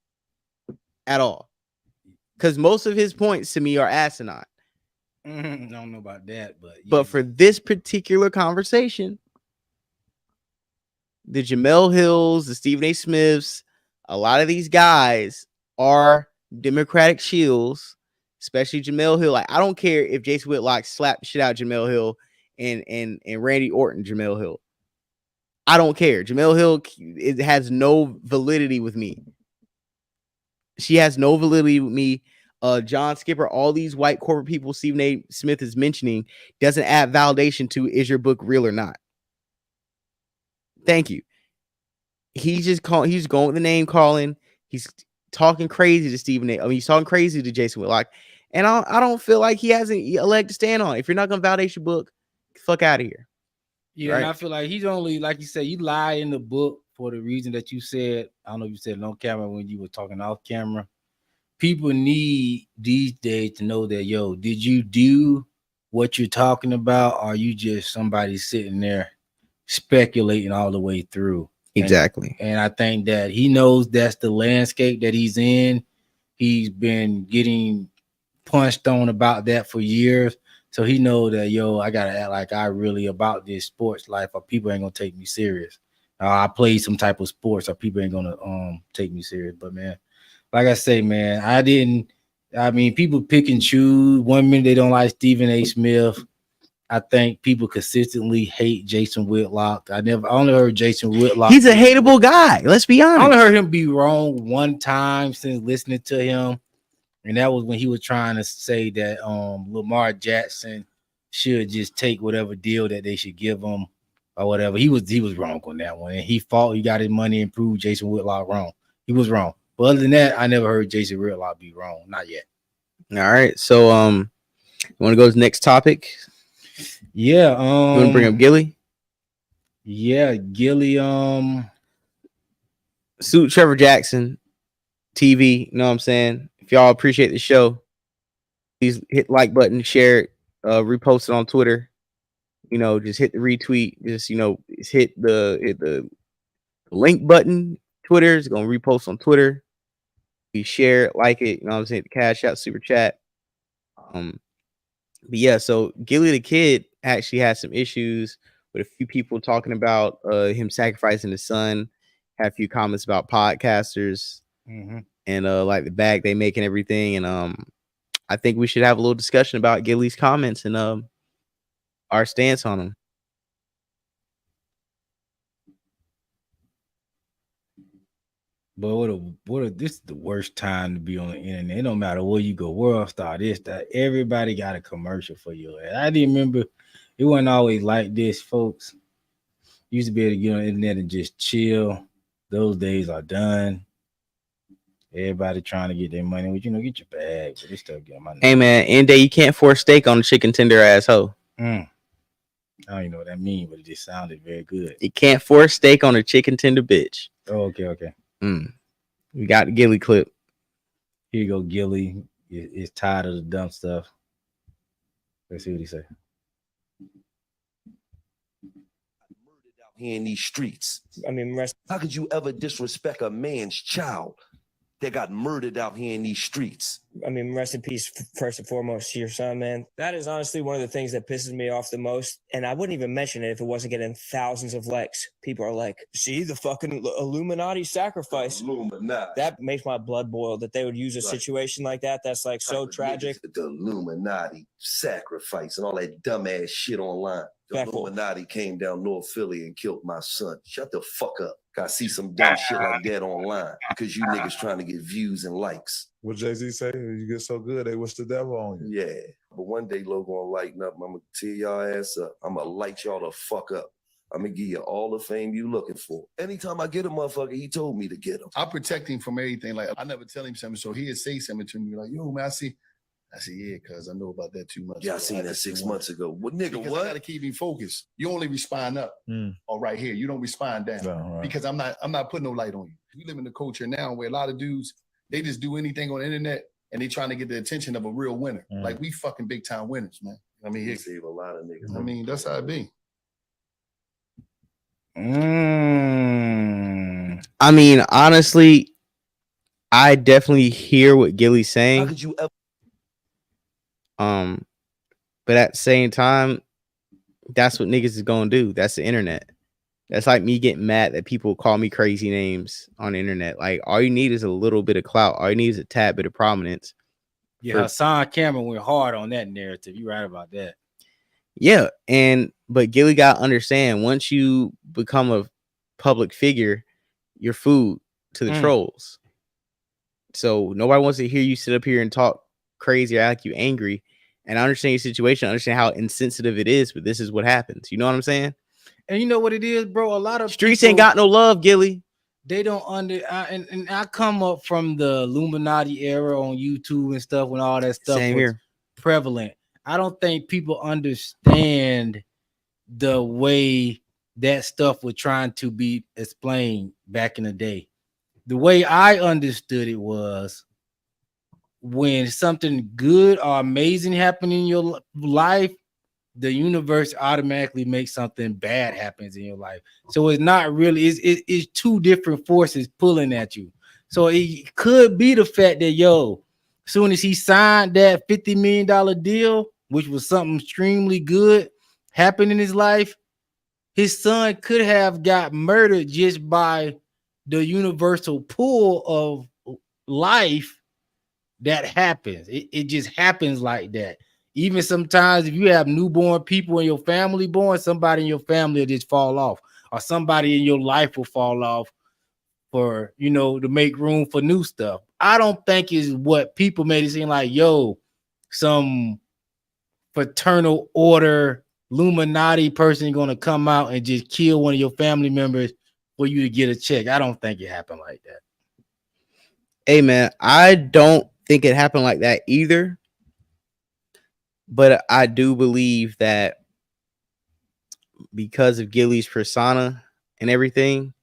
at all, because most of his points to me are asinine. I don't know about that, but But for this particular conversation, the Jamel Hills, the Stephen A. Smiths, a lot of these guys are Democratic shills, especially Jamel Hill. Like, I don't care if Jason Whitlock slapped shit out Jamel Hill and Randy Orton Jamel Hill. I don't care. Jemele Hill, it has no validity with me. She has no validity with me. John Skipper, all these white corporate people Stephen A. Smith is mentioning doesn't add validation to is your book real or not. Thank you. He's going with the name calling. He's talking crazy to Stephen A. I mean, he's talking crazy to Jason Whitlock. And I don't feel like he has a leg to stand on. If you're not going to validate your book, fuck out of here. Yeah, right? And I feel like he's only, like you said, you lie in the book for the reason that you said. I don't know if you said it on camera when you were talking off camera. People need these days to know that, yo, did you do what you're talking about? Or are you just somebody sitting there speculating all the way through? Exactly. And I think that he knows that's the landscape that he's in. He's been getting punched on about that for years. So he knows that, yo, I got to act like I really about this sports life or people ain't going to take me serious. I play some type of sports or people ain't going to take me serious. But, man, like I say, man, people pick and choose. 1 minute they don't like Stephen A. Smith. I think people consistently hate Jason Whitlock. I only heard Jason Whitlock. He's a hateable guy. Let's be honest. I only heard him be wrong one time since listening to him. And that was when he was trying to say that Lamar Jackson should just take whatever deal that they should give him or whatever. He was wrong on that one. And he got his money and proved Jason Whitlock wrong. He was wrong. But other than that, I never heard Jason Whitlock be wrong. Not yet. All right. So you want to go to the next topic? Yeah. You want to bring up Gilly? Yeah, Gilly. Suit Trevor Jackson TV. You know what I'm saying? If y'all appreciate the show, please hit the like button, share it, repost it on Twitter. You know, just hit the retweet. Just hit the link button. Twitter is gonna repost on Twitter. You share it, like it. You know what I'm saying? The cash out, super chat. But yeah, so Gilly the Kid actually had some issues with a few people talking about him sacrificing his son. Had a few comments about podcasters. Mm-hmm. And like the bag they make and everything. And I think we should have a little discussion about Gilly's comments and our stance on them. But this is the worst time to be on the internet. It don't matter where you go, World Star, this, that. Everybody got a commercial for you. And I didn't remember it wasn't always like this, folks. You used to be able to get on the internet and just chill. Those days are done. Everybody trying to get their money, but get your bag. But they still get money. Hey man, any day you can't force steak on a chicken tender asshole. I don't even know what that means, but it just sounded very good. You can't force steak on a chicken tender bitch. Oh, okay. We got the Gilly clip. Here you go, Gilly. Is tired of the dumb stuff. Let's see what he say. Murdered out here in these streets. I mean, how could you ever disrespect a man's child that got murdered out here in these streets? I mean, rest in peace, first and foremost, to your son, man. That is honestly one of the things that pisses me off the most. And I wouldn't even mention it if it wasn't getting thousands of likes. People are like, see, the fucking Illuminati sacrifice. Illuminati. That makes my blood boil that they would use a situation like that. That's like so tragic. The Illuminati sacrifice and all that dumbass shit online. The Illuminati came down North Philly and killed my son. Shut the fuck up. I see some dumb shit like that online because you niggas trying to get views and likes. What Jay-Z say? You get so good, they wish the devil on you. Yeah. But one day, Logan gonna lighten up. I'm gonna tear y'all ass up. I'm gonna light y'all the fuck up. I'm gonna give you all the fame you looking for. Anytime I get a motherfucker, he told me to get him. I protect him from everything. Like, I never tell him something, so he'd say something to me like, yo, man, I said, yeah, cuz I know about that 2 months ago. Yeah, I seen that 6 months ago. What nigga, because what? I gotta keep him focused. You only respond up or right here. You don't respond down. Right. Because I'm not putting no light on you. We live in a culture now where a lot of dudes, they just do anything on the internet and they trying to get the attention of a real winner. Like, we fucking big time winners, man. I mean, he save a lot of niggas. I mean, that's how it be. I mean, honestly, I definitely hear what Gilly's saying. How could you ever? But at the same time, that's what niggas is gonna do. That's the internet. That's like me getting mad that people call me crazy names on the internet. Like, all you need is a little bit of clout. All you need is a tad bit of prominence. Yeah, Hassan Cameron went hard on that narrative. You're right about that. Yeah, but Gilly got to understand, once you become a public figure, you're food to the trolls. So nobody wants to hear you sit up here and talk crazy or act you angry. And I understand your situation, I understand how insensitive it is, but this is what happens. You know what I'm saying? And you know what it is, bro? A lot of Streets people, ain't got no love, Gilly. They don't and I come up from the Illuminati era on YouTube and stuff when all that stuff Same was here. prevalent. I don't think people understand the way that stuff was trying to be explained back in the day. The way I understood it was, when something good or amazing happened in your life, the universe automatically makes something bad happens in your life. So it's not really, it's two different forces pulling at you. So it could be the fact that, soon as he signed that $50 million deal, which was something extremely good happened in his life, his son could have got murdered just by the universal pull of life that happens. It just happens like that. Even sometimes if you have newborn people in your family born, somebody in your family will just fall off, or somebody in your life will fall off for, to make room for new stuff. I don't think is what people made it seem like, some fraternal order Illuminati person going to come out and just kill one of your family members for you to get a check. I don't think it happened like that. Hey, man, I don't think it happened like that either. But I do believe that because of Gilly's persona and everything,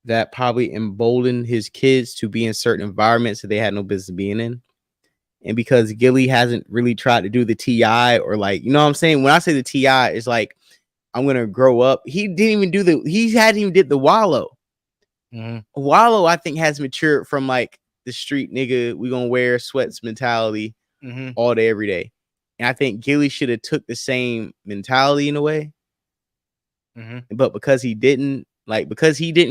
that probably emboldened his kids to be in certain environments that they had no business being in. And because Gilly hasn't really tried to do the TI, or like, you know what I'm saying? When I say the TI, it's like, I'm going to grow up. He didn't even he hadn't even did the Wallow. Mm-hmm. Wallow, I think, has matured from like the street nigga, we going to wear sweats mentality all day, every day. And I think Gilly should have took the same mentality in a way. But because he didn't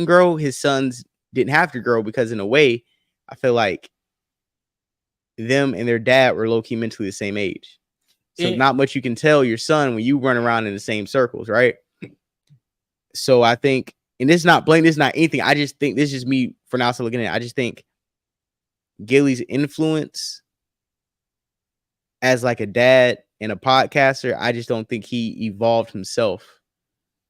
grow, his sons didn't have to grow, because in a way, I feel like them and their dad were low-key mentally the same age. So not much you can tell your son when you run around in the same circles, right? So I think, and this is not blame, this is not anything. I just think, this is just me for now still looking at it. I just think Gilly's influence as like a dad and a podcaster, I just don't think he evolved himself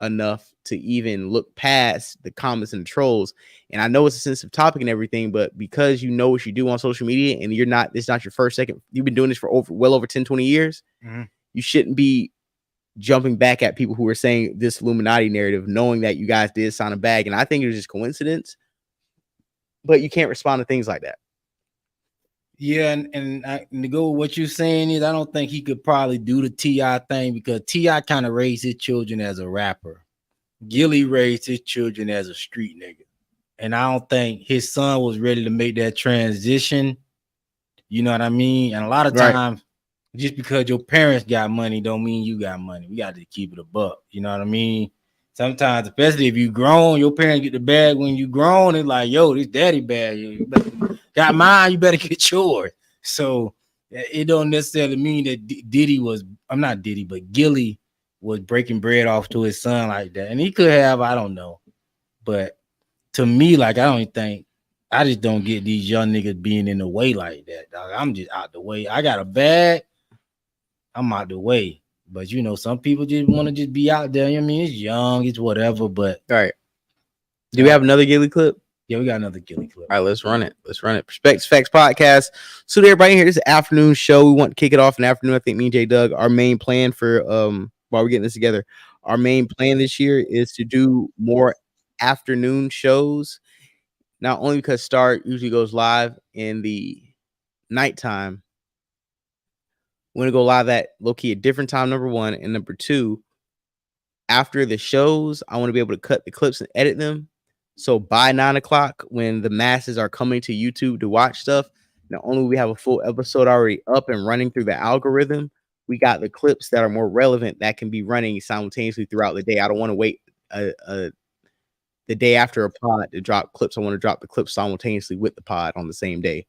enough to even look past the comments and the trolls. And I know it's a sensitive topic and everything, but because you know what you do on social media, and it's not your first, second, you've been doing this for well over 10, 20 years, you shouldn't be jumping back at people who are saying this Illuminati narrative, knowing that you guys did sign a bag. And I think it was just coincidence, but you can't respond to things like that. Yeah, and to go with what you're saying is, I don't think he could probably do the T.I. thing, because T.I. kind of raised his children as a rapper. Gilly raised his children as a street nigga. And I don't think his son was ready to make that transition. You know what I mean? And a lot of times, just because your parents got money don't mean you got money. We got to keep it a buck. You know what I mean? Sometimes, especially if you grown, your parents get the bag when you grown. It's like, this daddy bag. You better, got mine, you better get yours. So it don't necessarily mean that Gilly was breaking bread off to his son like that. And he could have, I don't know. But to me, like, I just don't get these young niggas being in the way like that, dog. I'm just out the way. I got a bag, I'm out the way. But some people just want to just be out there. I mean, it's young, it's whatever. But all right. Do we have another Gilly clip? Yeah, we got another Gilly clip. All right, let's run it. Perspectives Facts Podcast. So to everybody here, this is an afternoon show. We want to kick it off in the afternoon. I think me and J Doug, our main plan for while we're getting this together, our main plan this year is to do more afternoon shows. Not only because Star usually goes live in the nighttime. We're gonna go live at low-key a different time, number one, and number two, after the shows, I want to be able to cut the clips and edit them. So by 9 o'clock, when the masses are coming to YouTube to watch stuff, not only we have a full episode already up and running through the algorithm, we got the clips that are more relevant that can be running simultaneously throughout the day. I don't want to wait the day after a pod to drop clips. I want to drop the clips simultaneously with the pod on the same day.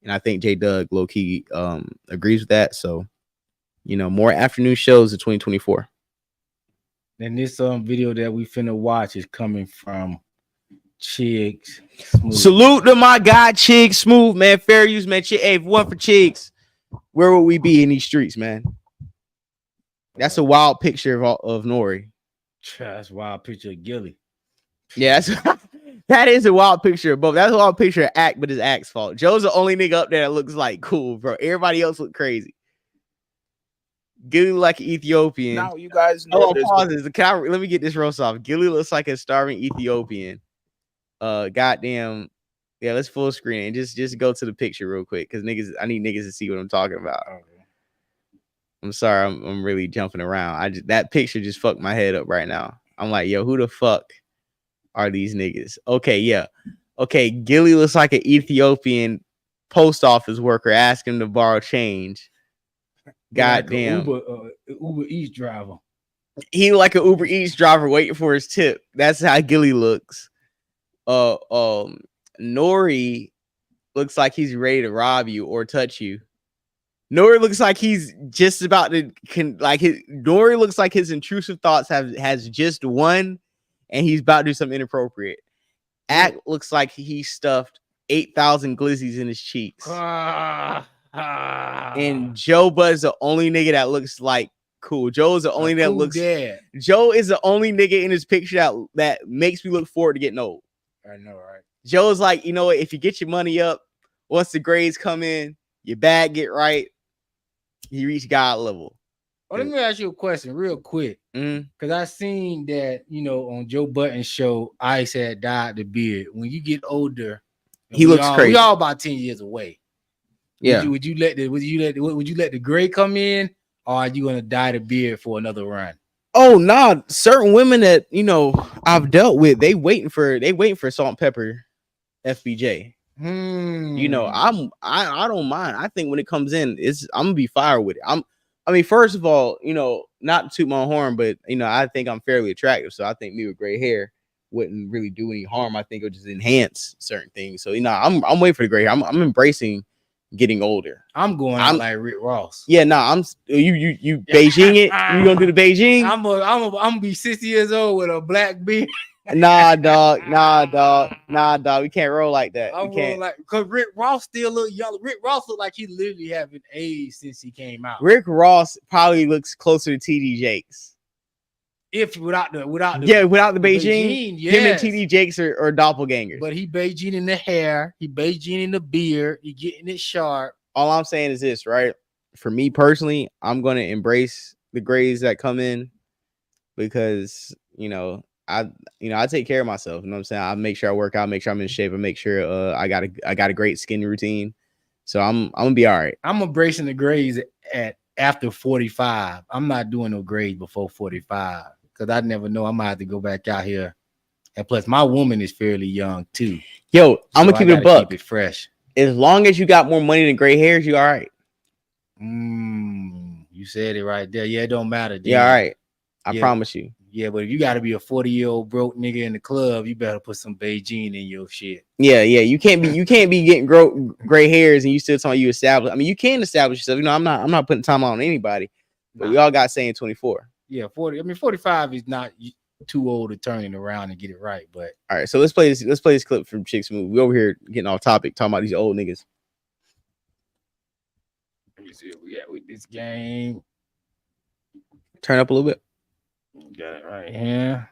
And I think J Doug low-key agrees with that. So more afternoon shows in 2024. And this video that we finna watch is coming from Chicks Smooth. Salute to my guy Chicks Smooth, man. Fair use, man. Hey, if it wasn't for Chicks, where would we be in these streets, man? That's a wild picture of Nori. That's a wild picture of Gilly. Yeah, that is a wild picture of both. That's a wild picture of Act, but it's Act's fault. Joe's the only nigga up there that looks like cool, bro. Everybody else look crazy. Gilly like an Ethiopian. Now you guys know. Let me get this roast off. Gilly looks like a starving Ethiopian. Goddamn. Yeah, let's full screen and just go to the picture real quick because I need niggas to see what I'm talking about. Okay. I'm sorry, I'm really jumping around. That picture just fucked my head up right now. I'm like, yo, who the fuck are these niggas? Okay, yeah. Okay, Gilly looks like an Ethiopian post office worker asking him to borrow change. Goddamn. Like Uber Eats driver. He like an Uber Eats driver waiting for his tip. That's how Gilly looks. Nori looks like he's ready to rob you or touch you. Nori looks like he's just about to Nori looks like his intrusive thoughts has just won and he's about to do something inappropriate. Act looks like he stuffed 8,000 glizzies in his cheeks. And Joe Bud's the only nigga that looks like cool. Joe's the only that looks dad. Joe is the only nigga in his picture that makes me look forward to getting old. I know, right? Joe's like, you know what? If you get your money up, once the grades come in, your bag get right, you reach God level. Oh, let me ask you a question real quick. Because I seen that, on Joe Budden's show, Ice had dyed the beard. When you get older, he looks crazy. We all about 10 years away. Yeah. Would you let the gray come in, or are you gonna dye the beard for another run? Oh nah, certain women that I've dealt with, they waiting for salt and pepper FBJ. I don't mind. I think when it comes in, I'm gonna be fire with it. First of all, not to toot my own horn, but I think I'm fairly attractive. So I think me with gray hair wouldn't really do any harm. I think it would just enhance certain things. So I'm waiting for the gray hair. I'm embracing getting older. I'm going out like Rick Ross. Yeah, you Beijing it. You gonna do the Beijing? I'm gonna be 60 years old with a black beard. Nah, dog. We can't roll like that. I'm rolling like because Rick Ross still look young. Rick Ross look like he literally haven't aged since he came out. Rick Ross probably looks closer to TD Jakes. Without the Beijing, yes. Him and TD Jakes are doppelgangers. But he Beijing in the hair, he Beijing in the beard, he getting it sharp. All I'm saying is this, right? For me personally, I'm gonna embrace the grays that come in because I take care of myself. You know what I'm saying? I make sure I work out, make sure I'm in shape, and make sure I got a great skin routine. So I'm gonna be all right. I'm embracing the grays after 45. I'm not doing no grays before 45 because I never know. I might have to go back out here. And plus, my woman is fairly young too. Yo, I'm gonna keep it a buck. Keep it fresh. As long as you got more money than gray hairs, you all right. You said it right there. Yeah, it don't matter. Yeah, all right. I promise you. Yeah, but if you got to be a 40-year-old broke nigga in the club, you better put some Beijing in your shit. Yeah. You can't be getting gray hairs and you still talking you establish. You can establish yourself. I'm not putting time on anybody. But we all got saying 24. Yeah, 40. 45 is not too old to turn it around and get it right. But all right, so let's play this clip from Chicks Move. We over here getting off topic, talking about these old niggas. Let me see what we got with this game. Turn up a little bit. Got it right here.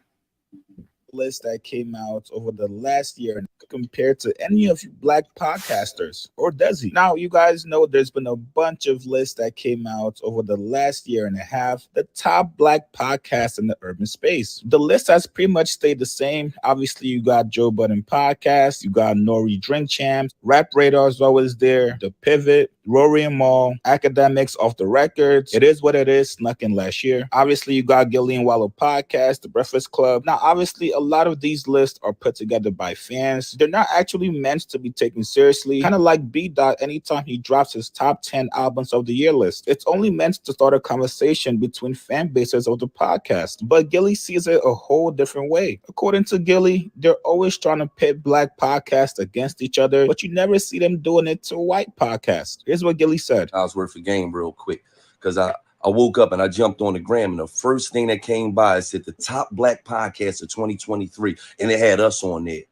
List that came out over the last year compared to any of you black podcasters, or does he? Now, you guys know there's been a bunch of lists that came out over the last year and a half, the top black podcasts in the urban space. The list has pretty much stayed the same. Obviously, you got Joe Budden Podcast, you got Nori Drink Champs, Rap Radar is always there, The Pivot, Rory and Maul, Academics Off the Records, It Is What It Is, snuck in last year. Obviously, you got Gillian Wallow Podcast, The Breakfast Club. Now, obviously, a lot of these lists are put together by fans. They're not actually meant to be taken seriously, kind of like B-Dot anytime he drops his top 10 albums of the year list. It's only meant to start a conversation between fan bases of the podcast, but Gilly sees it a whole different way. According to Gilly, they're always trying to pit black podcasts against each other, but you never see them doing it to white podcasts. Here's what Gilly said. I was worth a game real quick because I I woke up and I jumped on the gram, and the first thing that came by said the top black podcast of 2023, and it had us on there.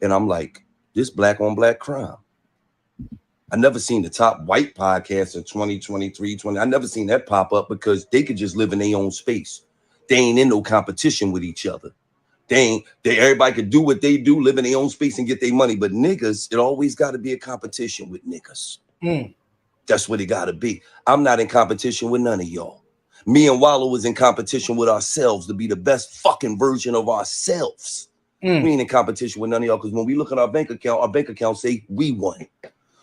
And I'm like, this black on black crime. I never seen the top white podcast of 2023, I never seen that pop up because they could just live in their own space. They ain't in no competition with each other. Everybody could do what they do, live in their own space and get their money. But niggas, it always got to be a competition with niggas. That's what it got to be. I'm not in competition with none of y'all. Me and Wallow was in competition with ourselves to be the best fucking version of ourselves. We ain't in competition with none of y'all because when we look at our bank account say we won.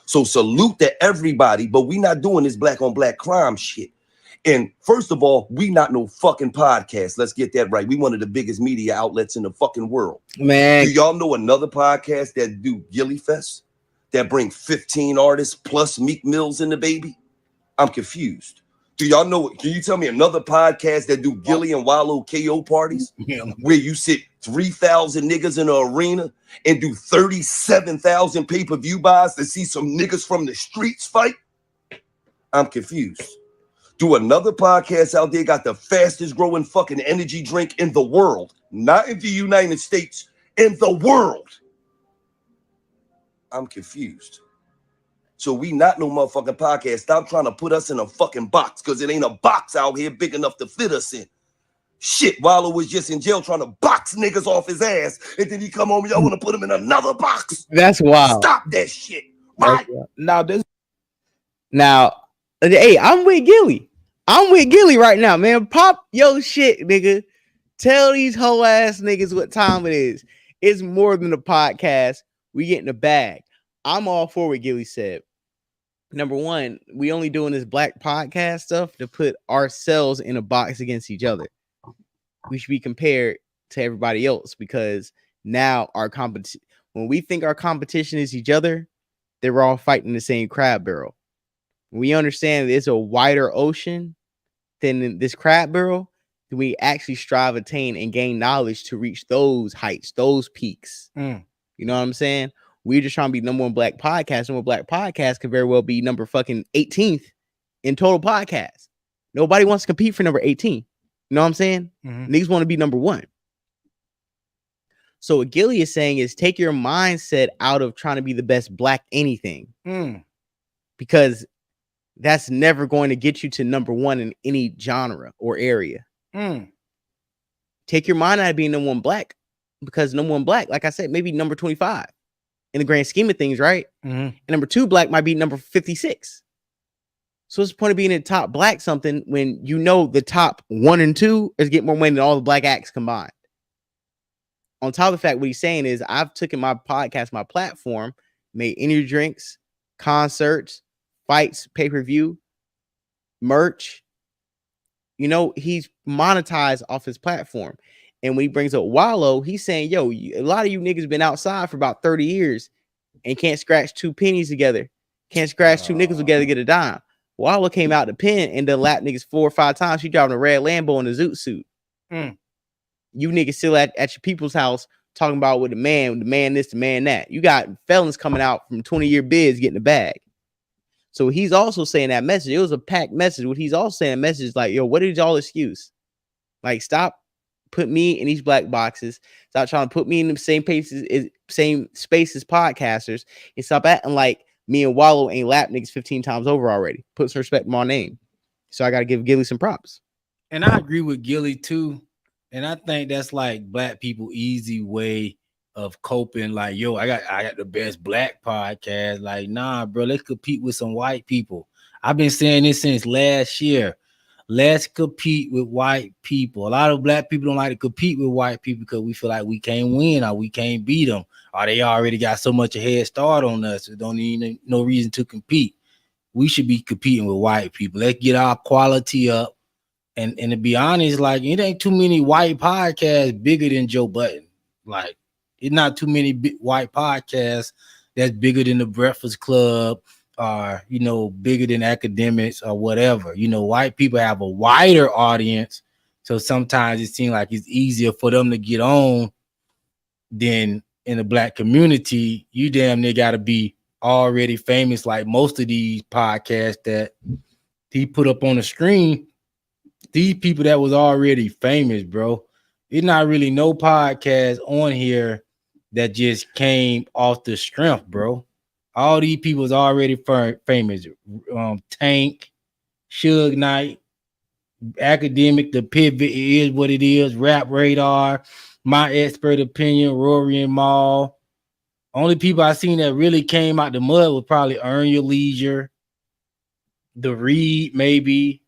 So salute to everybody, but we not doing this black on black crime shit. And first of all, we not no fucking podcast. Let's get that right. We one of the biggest media outlets in the fucking world. Man. Do y'all know another podcast that do Gilly Fest? That bring 15 artists plus Meek Mills and the Baby? I'm confused. Do y'all know? Can you tell me another podcast that do Gilly and Wallow KO parties? Where you sit 3,000 niggas in an arena and do 37,000 pay-per-view buys to see some niggas from the streets fight? I'm confused. Do another podcast out there got the fastest growing fucking energy drink in the world, not in the United States, in the world. I'm confused. So we not no motherfucking podcast. Stop trying to put us in a fucking box because it ain't a box out here big enough to fit us in. Shit, Wallow was just in jail trying to box niggas off his ass, and then he come home, y'all want to put him in another box. That's wild. Stop that shit. Right. Now, hey, I'm with Gilly. I'm with Gilly right now, man. Pop your shit, nigga. Tell these whole ass niggas what time it is. It's more than a podcast. We get in the bag. I'm all for what Gilly said. Number one, we only doing this black podcast stuff to put ourselves in a box against each other. We should be compared to everybody else because now our competition, when we think our competition is each other, they're all fighting the same crab barrel. We understand that it's a wider ocean than this crab barrel. We actually strive, attain, and gain knowledge to reach those heights, those peaks. You know what I'm saying? We're just trying to be number one black podcast. Number one black podcast could very well be number fucking 18th in total podcast. Nobody wants to compete for number 18. You know what I'm saying? Niggas want to be number one. So what Gilly is saying is take your mindset out of trying to be the best black anything. Because that's never going to get you to number one in any genre or area. Take your mind out of being number one black because number one black, like I said, maybe number 25 in the grand scheme of things, right? And number two black might be number 56. So what's the point of being in top black something when you know the top 1 and 2 is getting more money than all the black acts combined? On top of the fact, what he's saying is I've taken my podcast, my platform, made energy drinks, concerts, fights, pay-per-view, merch. You know, he's monetized off his platform. And when he brings up Wallow, he's saying, yo, a lot of you niggas been outside for about 30 years and can't scratch 2 pennies together. Can't scratch 2 nickels together to get a dime. Wallow came out the pen and done lap niggas 4 or 5 times. She driving a red Lambo in a zoot suit. You niggas still at your people's house talking about with the man this, the man that. You got felons coming out from 20-year bids getting the bag. So he's also saying that message. It was a packed message. What he's also saying message is like, yo, what is y'all excuse? Like, stop put me in these black boxes. Stop trying to put me in the same space as podcasters, and stop acting like me and Wallow ain't lap niggas 15 times over already. Put some respect in my name. So I got to give Gilly some props. And I agree with Gilly too. And I think that's like black people easy way of coping. Like, yo, I got the best black podcast. Like, nah, bro, let's compete with some white people. I've been saying this since last year. Let's compete with white people. A lot of black people don't like to compete with white people because we feel like we can't win or we can't beat them, or they already got so much a head start on us. We don't need no reason to compete. We should be competing with white people. Let's get our quality up. And to be honest, like, it ain't too many white podcasts bigger than Joe Budden. Like, it's not too many white podcasts that's bigger than the Breakfast Club, or, you know, bigger than Academics or whatever. You know, white people have a wider audience, so sometimes it seems like it's easier for them to get on than in the black community. You damn near got to be already famous, like most of these podcasts that he put up on the screen. these people that was already famous, bro. It's not really no podcast on here that just came off the strength, bro. All these people is already famous. Tank, Suge Knight, Academic, The Pivot, It Is What It Is, Rap Radar, My Expert Opinion, Rory and Maul. Only people I seen that really came out the mud was probably Earn Your Leisure, The Read, maybe.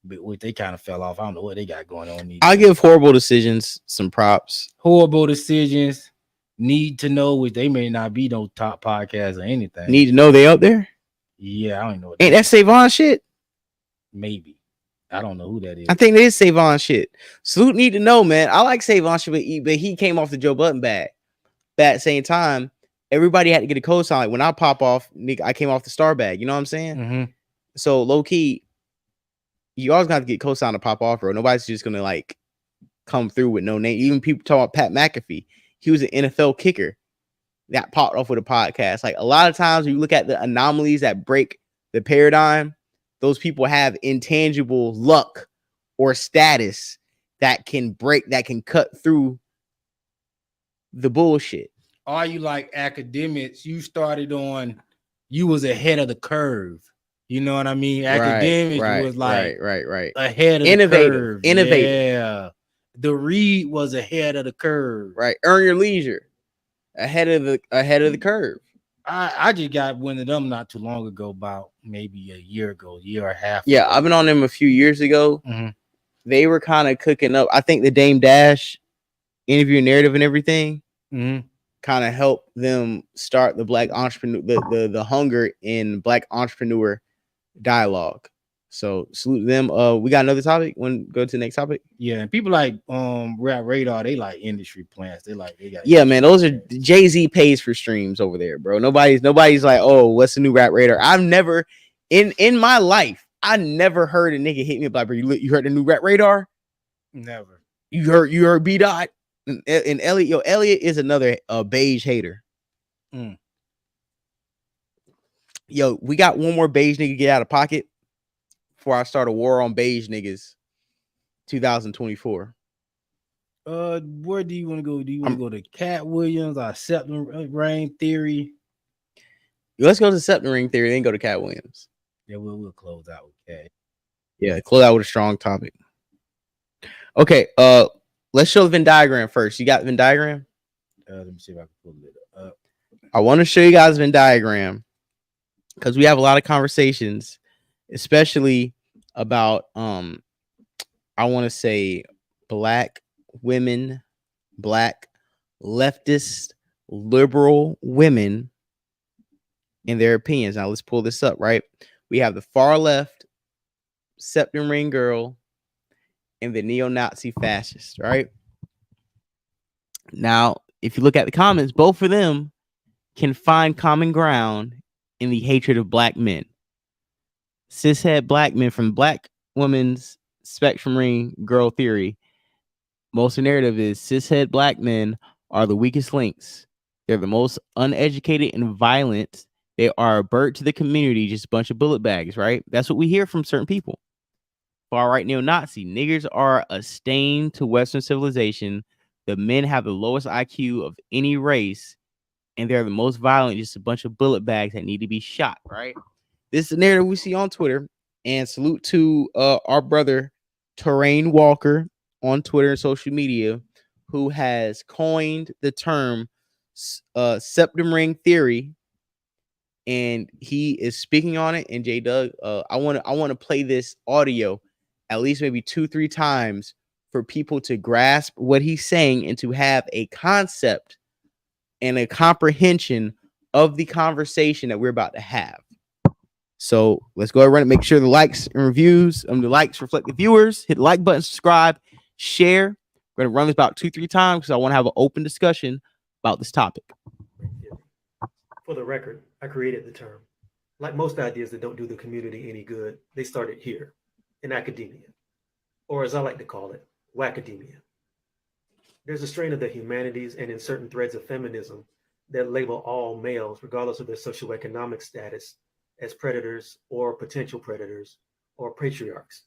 But they kind of fell off. I don't know what they got going on. I'll give Horrible Decisions some props. Horrible Decisions, Need to Know, which they may not be no top podcast or anything. Need to Know they out there? Yeah, I don't know. Ain't that Savon shit? Maybe. I don't know who that is. I think it is Savon shit. Salute Need to Know, man. I like Savon shit, but he came off the Joe Budden bag. But at the same time, everybody had to get a cosign. Like when I pop off, nigga, I came off the star bag. You know what I'm saying? Mm-hmm. So low key, you always got to get cosign to pop off, bro. Nobody's just gonna like come through with no name. Even people talk about Pat McAfee. He was an NFL kicker that popped off with a podcast. Like a lot of times when you look at the anomalies that break the paradigm, those people have intangible luck or status that can cut through the bullshit. Are you like academics? You started on, you was ahead of the curve. You know what I mean? Academics was like right. ahead of Innovative, the curve. innovative. Yeah. The Read was ahead of the curve. Right. Earn Your Leisure. Ahead of the curve. I just got one of them not too long ago, about maybe a year and a half. Yeah, ago. I've been on them a few years ago. Mm-hmm. They were kind of cooking up. I think the Dame Dash interview narrative and everything kind of helped them start the black entrepreneur, the hunger in black entrepreneur dialogue. So salute them. We got another topic. Want to go to the next topic? Yeah, and people like Rap Radar, they like industry plants. They got man. Those are Jay-Z pays for streams over there, bro. Nobody's like, oh, what's the new Rap Radar? I've never in my life, I never heard a nigga hit me up like, bro, you heard the new Rap Radar? Never. You heard B Dot and Elliot. Yo, Elliot is another beige hater. Yo, we got one more beige nigga get out of pocket before I start a war on beige niggas 2024. Where do you want to go? Do you want to go to Katt Williams or Septum Ring Theory? Let's go to Septum Ring Theory, then go to Katt Williams. Yeah, we'll close out with Katt. Yeah, close out with a strong topic. Okay, let's show the Venn diagram first. You got the Venn diagram? Let me see if I can pull it up. I want to show you guys the Venn diagram because we have a lot of conversations, especially about I want to say black women, black leftist liberal women and their opinions. Now let's pull this up, right? We have the far left Septum Ring girl and the neo-Nazi fascist, right? Now, if you look at the comments, both of them can find common ground in the hatred of black men. Cishet black men from Black Women's Spectrum Ring Girl Theory. Most of the narrative is cishet black men are the weakest links. They're the most uneducated and violent. They are a burden to the community, just a bunch of bullet bags, right? That's what we hear from certain people. Far right neo-Nazi. Niggers are a stain to Western civilization. The men have the lowest IQ of any race, and they're the most violent, just a bunch of bullet bags that need to be shot, right? This is the narrative we see on Twitter. And salute to our brother, Terrain Walker, on Twitter and social media, who has coined the term Septum Ring Theory. And he is speaking on it. And J Doug, I want to play this audio at least maybe 2-3 times for people to grasp what he's saying and to have a concept and a comprehension of the conversation that we're about to have. So let's go ahead and run it. Make sure the likes and reviews, the likes reflect the viewers. Hit the like button, subscribe, share. We're going to run this about 2-3 times because I want to have an open discussion about this topic. For the record, I created the term. Like most ideas that don't do the community any good, they started here in academia, or as I like to call it, wackademia. There's a strain of the humanities and in certain threads of feminism that label all males, regardless of their socioeconomic status, as predators or potential predators or patriarchs.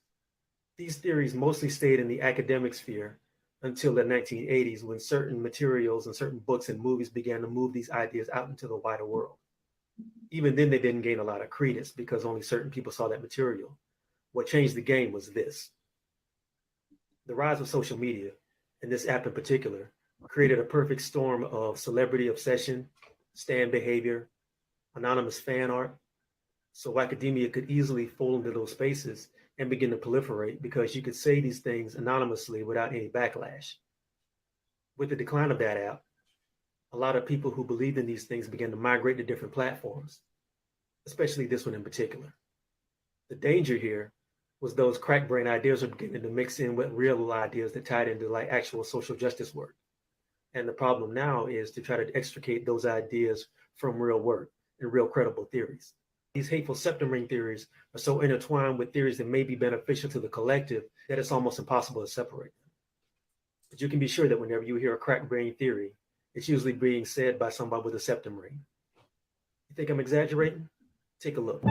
These theories mostly stayed in the academic sphere until the 1980s, when certain materials and certain books and movies began to move these ideas out into the wider world. Even then, they didn't gain a lot of credence because only certain people saw that material. What changed the game was this. The rise of social media, and this app in particular, created a perfect storm of celebrity obsession, stan behavior, anonymous fan art. So academia could easily fall into those spaces and begin to proliferate because you could say these things anonymously without any backlash. With the decline of that app, a lot of people who believed in these things began to migrate to different platforms, especially this one in particular. The danger here was those crack brain ideas were beginning to mix in with real ideas that tied into like actual social justice work. And the problem now is to try to extricate those ideas from real work and real credible theories. These hateful septum ring theories are so intertwined with theories that may be beneficial to the collective that it's almost impossible to separate them. But you can be sure that whenever you hear a crack brain theory, it's usually being said by somebody with a septum ring. You think I'm exaggerating? Take a look.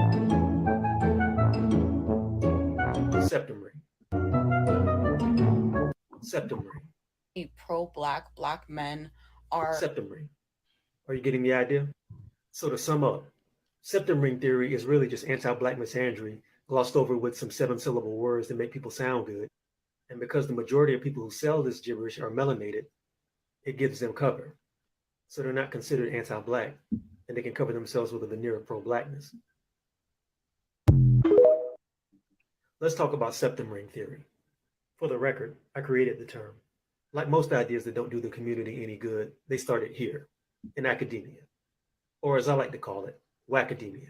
Septum ring. Septum ring. Pro-black black men are septum ring. Are you getting the idea? So to sum up, septum ring theory is really just anti-black misandry glossed over with some 7-syllable words that make people sound good. And because the majority of people who sell this gibberish are melanated, it gives them cover. So they're not considered anti-black, and they can cover themselves with a veneer of pro-blackness. Let's talk about septum ring theory. For the record, I created the term. Like most ideas that don't do the community any good, they started here, in academia, or as I like to call it, wackademia.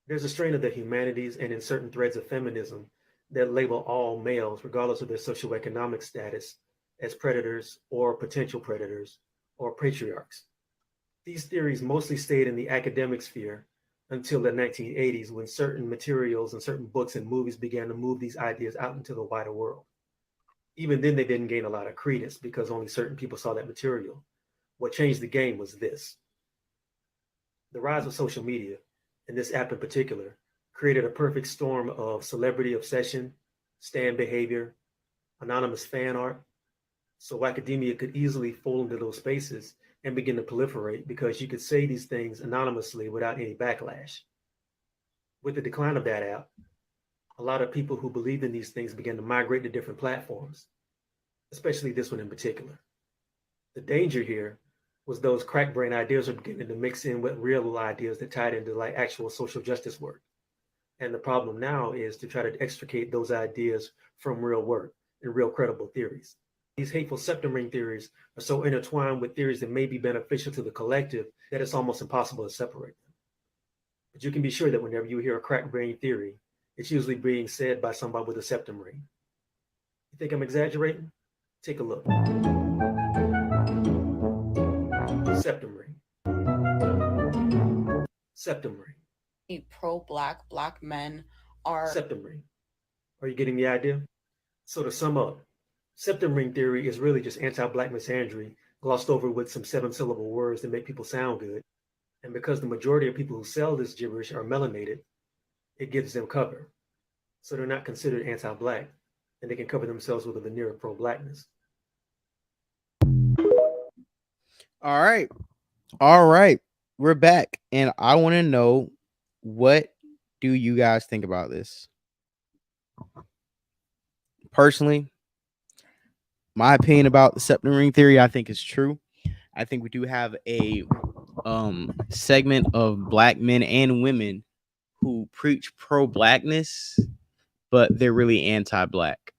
There's a strain of the humanities and in certain threads of feminism that label all males, regardless of their socioeconomic status, as predators or potential predators or patriarchs. These theories mostly stayed in the academic sphere until the 1980s, when certain materials and certain books and movies began to move these ideas out into the wider world. Even then, they didn't gain a lot of credence because only certain people saw that material. What changed the game was this. The rise of social media, and this app in particular, created a perfect storm of celebrity obsession, stan behavior, anonymous fan art. So academia could easily fall into those spaces and begin to proliferate because you could say these things anonymously without any backlash. With the decline of that app, a lot of people who believed in these things began to migrate to different platforms, especially this one in particular. The danger here was those crack brain ideas are beginning to mix in with real ideas that tied into like actual social justice work. And the problem now is to try to extricate those ideas from real work and real credible theories. These hateful septum ring theories are so intertwined with theories that may be beneficial to the collective that it's almost impossible to separate them. But you can be sure that whenever you hear a crack brain theory, it's usually being said by somebody with a septum ring. You think I'm exaggerating? Take a look. Septum ring. Septum ring. Pro-black black men are septum ring. Are you getting the idea? So to sum up, septum ring theory is really just anti-black misandry glossed over with some 7-syllable words that make people sound good. And because the majority of people who sell this gibberish are melanated, it gives them cover. So they're not considered anti-black, and they can cover themselves with a veneer of pro-blackness. All right. We're back, and I want to know, what do you guys think about this? Personally, my opinion about the septum ring theory, I think is true. I think we do have a segment of black men and women who preach pro-blackness, but they're really anti-black.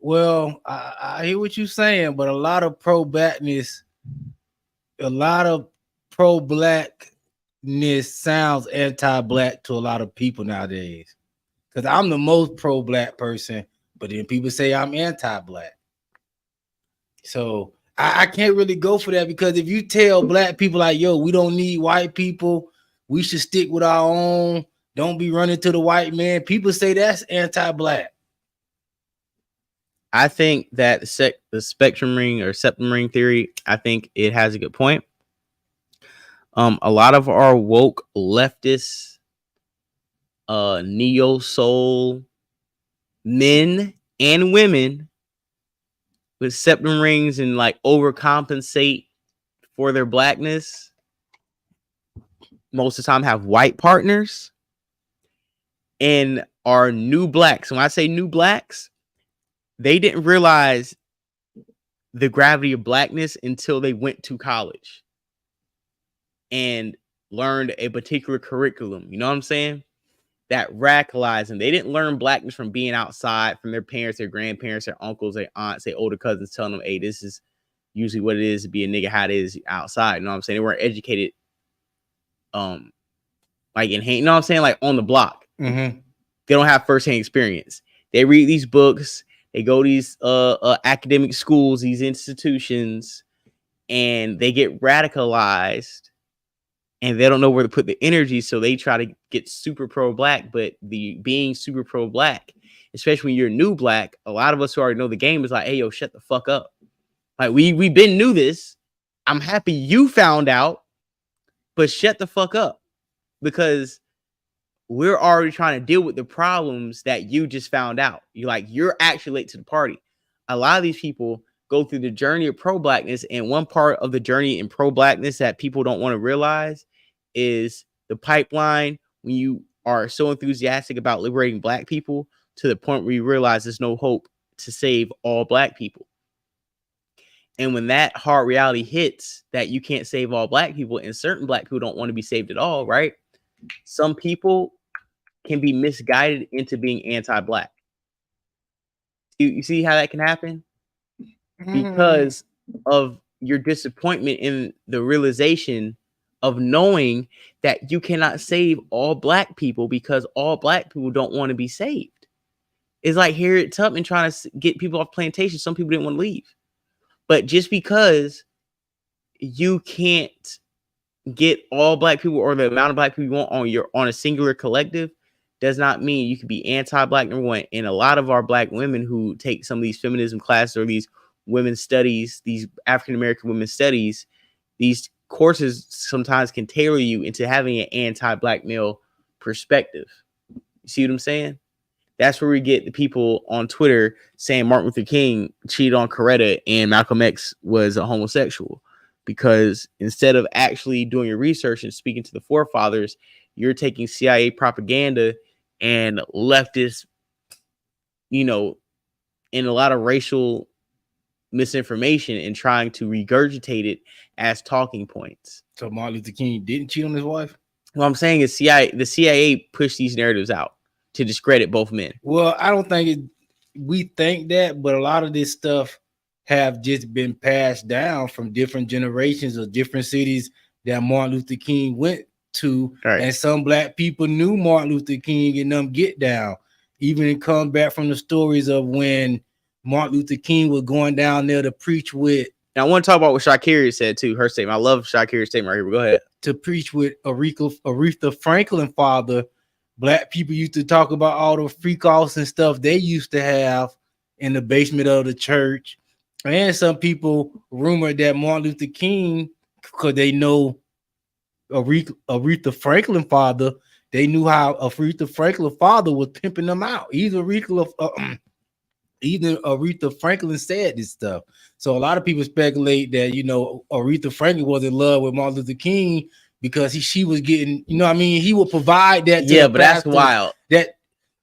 Well, I hear what you're saying, but a lot of pro-blackness sounds anti-black to a lot of people nowadays. Because I'm the most pro-black person, but then people say I'm anti-black. So I can't really go for that, because if you tell black people like, yo, we don't need white people, we should stick with our own, don't be running to the white man, people say that's anti-black. I think that the spectrum ring or septum ring theory, I think it has a good point. A lot of our woke leftists neo soul men and women with septum rings and like overcompensate for their blackness most of the time have white partners and are new blacks. When I say new blacks, they didn't realize the gravity of blackness until they went to college and learned a particular curriculum. You know what I'm saying? That radicalized them. They didn't learn blackness from being outside, from their parents, their grandparents, their uncles, their aunts, their older cousins telling them, hey, this is usually what it is to be a nigga, how it is outside. You know what I'm saying? They weren't educated like in hand, you know what I'm saying? Like on the block. Mm-hmm. They don't have firsthand experience. They read these books, they go to these academic schools, these institutions, and they get radicalized and they don't know where to put the energy, so they try to get super pro-black. But the being super pro-black, especially when you're new black, a lot of us who already know the game is like, hey, yo, shut the fuck up. Like, we been knew this. I'm happy you found out, but shut the fuck up. Because we're already trying to deal with the problems that you just found out. You're actually late to the party. A lot of these people go through the journey of pro-blackness, and one part of the journey in pro-blackness that people don't want to realize is the pipeline when you are so enthusiastic about liberating black people to the point where you realize there's no hope to save all black people. And when that hard reality hits that you can't save all black people, and certain black people don't want to be saved at all, right? Some people can be misguided into being anti-black. You see how that can happen? Because of your disappointment in the realization of knowing that you cannot save all black people because all black people don't want to be saved. It's like Harriet Tubman trying to get people off plantations. Some people didn't want to leave. But just because you can't get all black people or the amount of black people you want on a singular collective does not mean you can be anti-black, number one. And a lot of our black women who take some of these feminism classes or these women's studies, these African-American women's studies, these courses sometimes can tailor you into having an anti-black male perspective. You see what I'm saying? That's where we get the people on Twitter saying Martin Luther King cheated on Coretta and Malcolm X was a homosexual. Because instead of actually doing your research and speaking to the forefathers, you're taking CIA propaganda and leftist, and a lot of racial misinformation and trying to regurgitate it as talking points. So Martin Luther King didn't cheat on his wife? What I'm saying is the CIA pushed these narratives out to discredit both men. Well, I don't think we think that, but a lot of this stuff have just been passed down from different generations of different cities that Martin Luther King went to. Right. And some black people knew Martin Luther King and them get down. Even it comes back from the stories of when Martin Luther King was going down there to preach with. Now, I want to talk about what Shakira said too, her statement. I love Shakira's statement right here, but go ahead. To preach with Aretha Franklin father. Black people used to talk about all the freak-offs and stuff they used to have in the basement of the church. And some people rumored that Martin Luther King, because they know Aretha Franklin father, they knew how Aretha Franklin father was pimping them out. Either Aretha Franklin said this stuff. So a lot of people speculate that, Aretha Franklin was in love with Martin Luther King because she was getting, he would provide that. Yeah, but that's wild.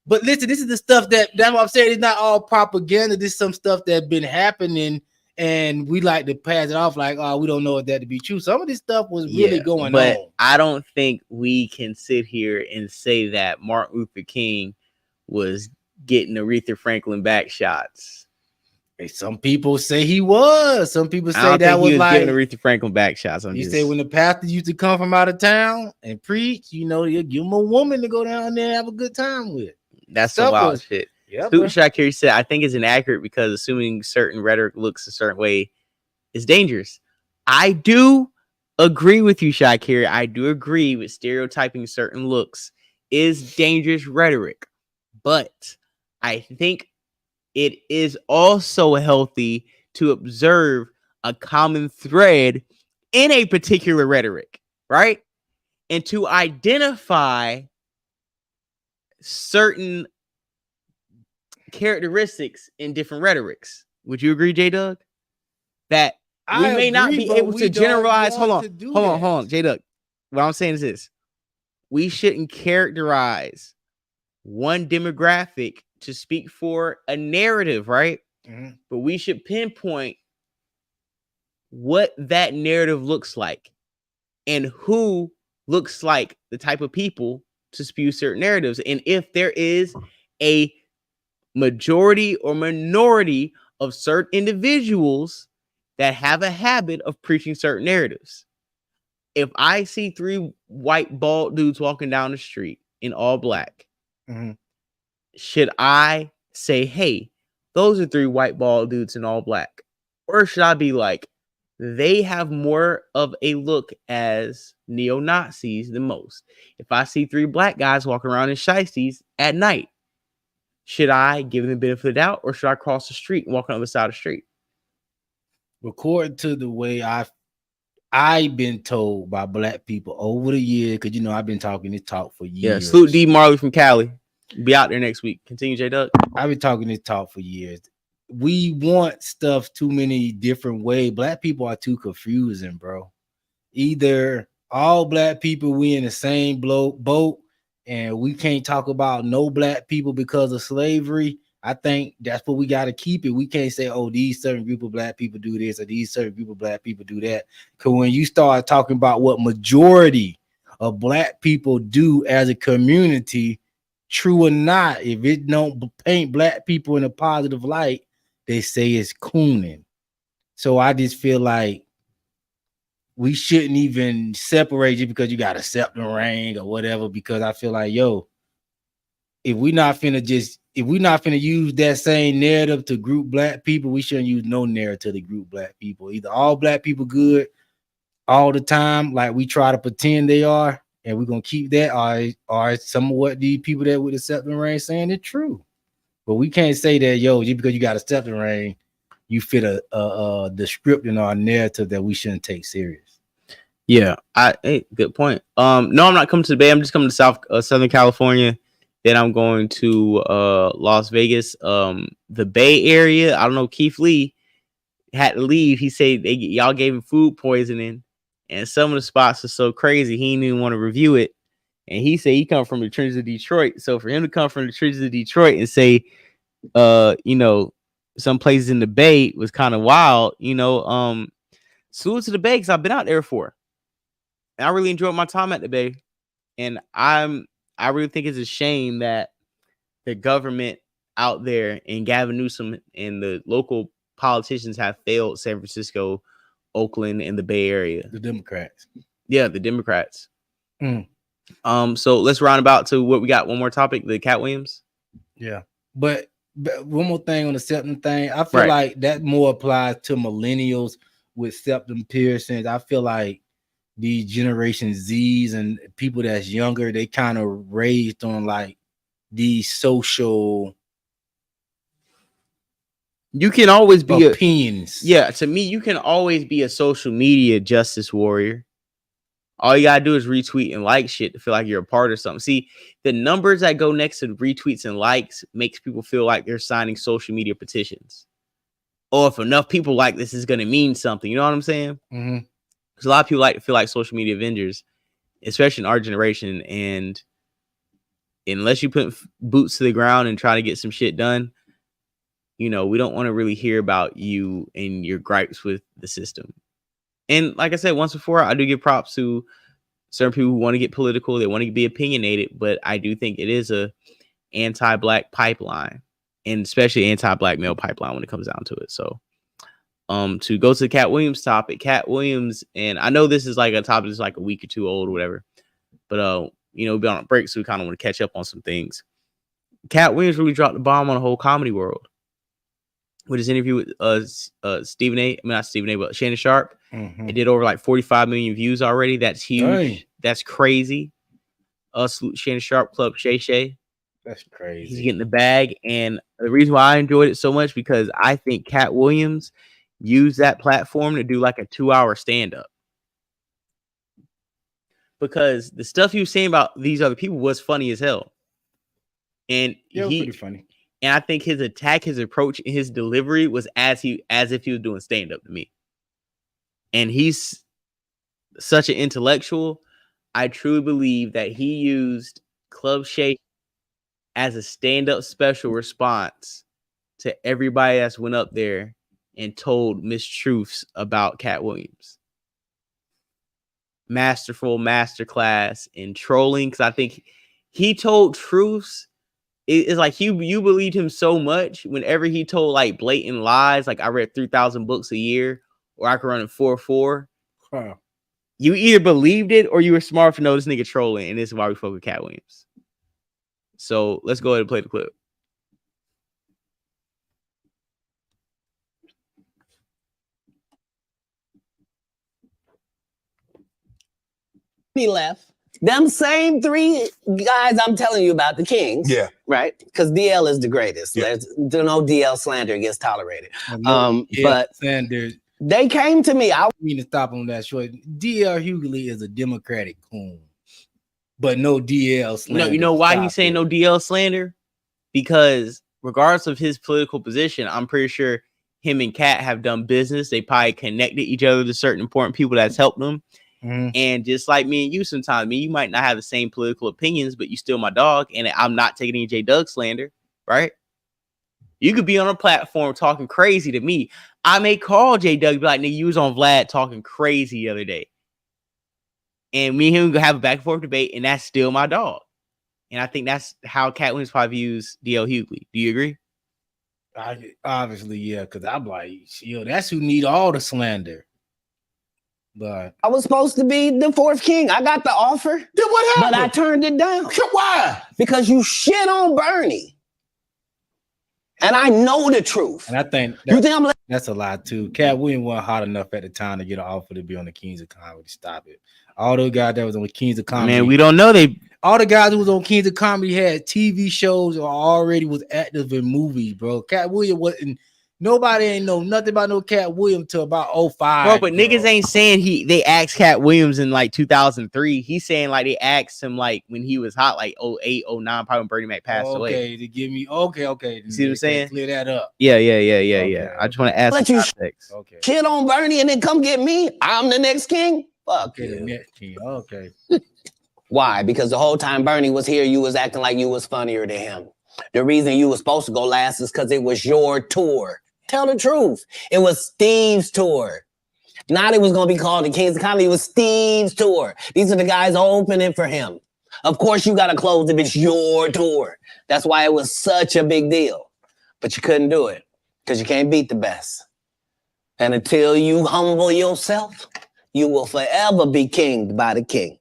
But listen, this is the stuff that's what I'm saying. It's not all propaganda. This is some stuff that's been happening, and we like to pass it off like, oh, we don't know if that to be true. Some of this stuff was really going on. I don't think we can sit here and say that Martin Luther King was getting Aretha Franklin back shots. Hey, some people say he was. Some people say that was giving like Aretha Franklin back shots. You say when the pastor used to come from out of town and preach, you give him a woman to go down there and have a good time with. That's some wild shit. Yeah, Shakira said, I think it's inaccurate because assuming certain rhetoric looks a certain way is dangerous. I do agree with you, Shakira. I do agree with stereotyping certain looks is dangerous rhetoric. But I think it is also healthy to observe a common thread in a particular rhetoric, right? And to identify certain characteristics in different rhetorics. Would you agree, J-Doug? That we may not be able to generalize. Hold on, J-Doug. What I'm saying is this. We shouldn't characterize one demographic to speak for a narrative, right? Mhm. But we should pinpoint what that narrative looks like and who looks like the type of people to spew certain narratives. And if there is a majority or minority of certain individuals that have a habit of preaching certain narratives. If I see 3 white bald dudes walking down the street in all black, Mhm. should I say, hey, those are 3 white bald dudes in all black? Or should I be like, they have more of a look as neo-Nazis than most? If I see 3 black guys walking around in shiesties at night, should I give them the benefit of the doubt, or should I cross the street and walk on the other side of the street? According to the way I've been told by black people over the years, because I've been talking this talk for years. Yeah, salute D Marley from Cali. Be out there next week. Continue, J-Doug. I've been talking this talk for years. We want stuff too many different ways. Black people are too confusing, bro. Either all black people, we in the same boat, and we can't talk about no black people because of slavery. I think that's what we got to keep it. We can't say, oh, these certain group of black people do this or these certain group of black people do that. Because when you start talking about what majority of black people do as a community, true or not, if it don't paint black people in a positive light, they say it's cooning. So I just feel like we shouldn't even separate you because you got a septum ring or whatever, because I feel like, if we're not finna use that same narrative to group black people, we shouldn't use no narrative to group black people. Either all black people good all the time, like we try to pretend they are, and we're gonna keep that, or some of what these people that with the septum ring saying is true. But we can't say that, just because you got a septum ring, you fit a description or a narrative that we shouldn't take serious. Yeah, good point. No, I'm not coming to the Bay. I'm just coming to Southern California. Then I'm going to Las Vegas. The Bay Area, I don't know, Keith Lee had to leave. He said y'all gave him food poisoning, and some of the spots are so crazy he didn't even want to review it. And he said he come from the trenches of Detroit. So for him to come from the trenches of Detroit and say, some places in the Bay was kind of wild, salute to the Bay, because I've been out there before. And I really enjoyed my time at the Bay. And I really think it's a shame that the government out there and Gavin Newsom and the local politicians have failed San Francisco, Oakland, and the Bay Area. The Democrats. Yeah, the Democrats. So let's round about to what we got. One more topic, the Katt Williams. Yeah. But one more thing on the septum thing. I feel like that more applies to millennials with septum piercings. I feel like the Generation Z's and people that's younger, they kind of raised on like these social. You can always be opinions. To me, you can always be a social media justice warrior. All you gotta do is retweet and like shit to feel like you're a part of something. See, the numbers that go next to retweets and likes makes people feel like they're signing social media petitions. Or if enough people like this is gonna mean something. You know what I'm saying? Mm-hmm. Because a lot of people like to feel like social media avengers, especially in our generation. And unless you put boots to the ground and try to get some shit done, we don't want to really hear about you and your gripes with the system. And like I said once before, I do give props to certain people who want to get political. They want to be opinionated, but I do think it is a anti-black pipeline, and especially anti-black male pipeline when it comes down to it. So to go to the Katt Williams topic, Katt Williams, and I know this is like a topic that's like a week or two old or whatever, but we've been on a break, so we kind of want to catch up on some things. Katt Williams really dropped the bomb on the whole comedy world with his interview with Shannon Sharp. Mm-hmm. It did over like 45 million views already. That's huge. Dang. That's crazy. Shannon Sharp Club Shay. That's crazy. He's getting the bag. And the reason why I enjoyed it so much, because I think Katt Williams used that platform to do like a 2-hour stand-up. Because the stuff he was saying about these other people was funny as hell. And Yeah, it was pretty funny. And I think his attack, his approach, and his delivery was as if he was doing stand-up to me. And he's such an intellectual. I truly believe that he used Club Shay as a stand-up special response to everybody that's went up there and told mistruths about Katt Williams. Masterful masterclass in trolling, because I think he told truths. It's like you believed him so much whenever he told like blatant lies, like I read 3,000 books a year, or I could run in 4.4. Huh. You either believed it or you were smart to know this nigga trolling, and this is why we fuck with Katt Williams. So let's go ahead and play the clip. He left. Them same three guys I'm telling you about, the Kings. Yeah. Right? Because DL is the greatest. Yeah. There's no DL slander gets tolerated. Yeah, But Sanders, they came to me. I mean to stop on that short. DL Hughley is a Democratic coon, but no DL slander. No, you know why he's saying no DL slander? Because regardless of his political position, I'm pretty sure him and Katt have done business. They probably connected each other to certain important people that's helped them. Mm-hmm. And just like me and you sometimes, you might not have the same political opinions, but you still my dog. And I'm not taking any J. Doug slander, right? You could be on a platform talking crazy to me. I may call J. Doug, be like, nigga, you was on Vlad talking crazy the other day. And me and him have a back and forth debate, and that's still my dog. And I think that's how Katt Williams probably views DL Hughley. Do you agree? Obviously, yeah, because I'm like, yo, that's who need all the slander. But I was supposed to be the fourth king. I got the offer. Then what happened? But I turned it down. Why? Because you shit on Bernie. And I know the truth. And I think that's a lie too. Katt Williams wasn't hot enough at the time to get an offer to be on the Kings of Comedy. Stop it. All those guys that was on the Kings of Comedy. Man, we don't know. All the guys who was on Kings of Comedy had TV shows or already was active in movies, bro. Katt Williams wasn't. Nobody ain't know nothing about no Katt Williams till about 05. Bro, but niggas ain't saying they asked Katt Williams in like 2003. He's saying like they asked him like when he was hot, like 08, 09, probably when Bernie Mac passed away. Okay, to give me okay. You see what I'm saying? Clear that up. Yeah. I just want to ask. Let you shit on Bernie and then come get me. I'm the next king. Fuck you. The next king. Okay. Why? Because the whole time Bernie was here, you was acting like you was funnier than him. The reason you was supposed to go last is because it was your tour. Tell the truth. It was Steve's tour. Not it was going to be called the Kings of Comedy. It was Steve's tour. These are the guys opening for him. Of course, you got to close if it's your tour. That's why it was such a big deal. But you couldn't do it because you can't beat the best. And until you humble yourself, you will forever be kinged by the king.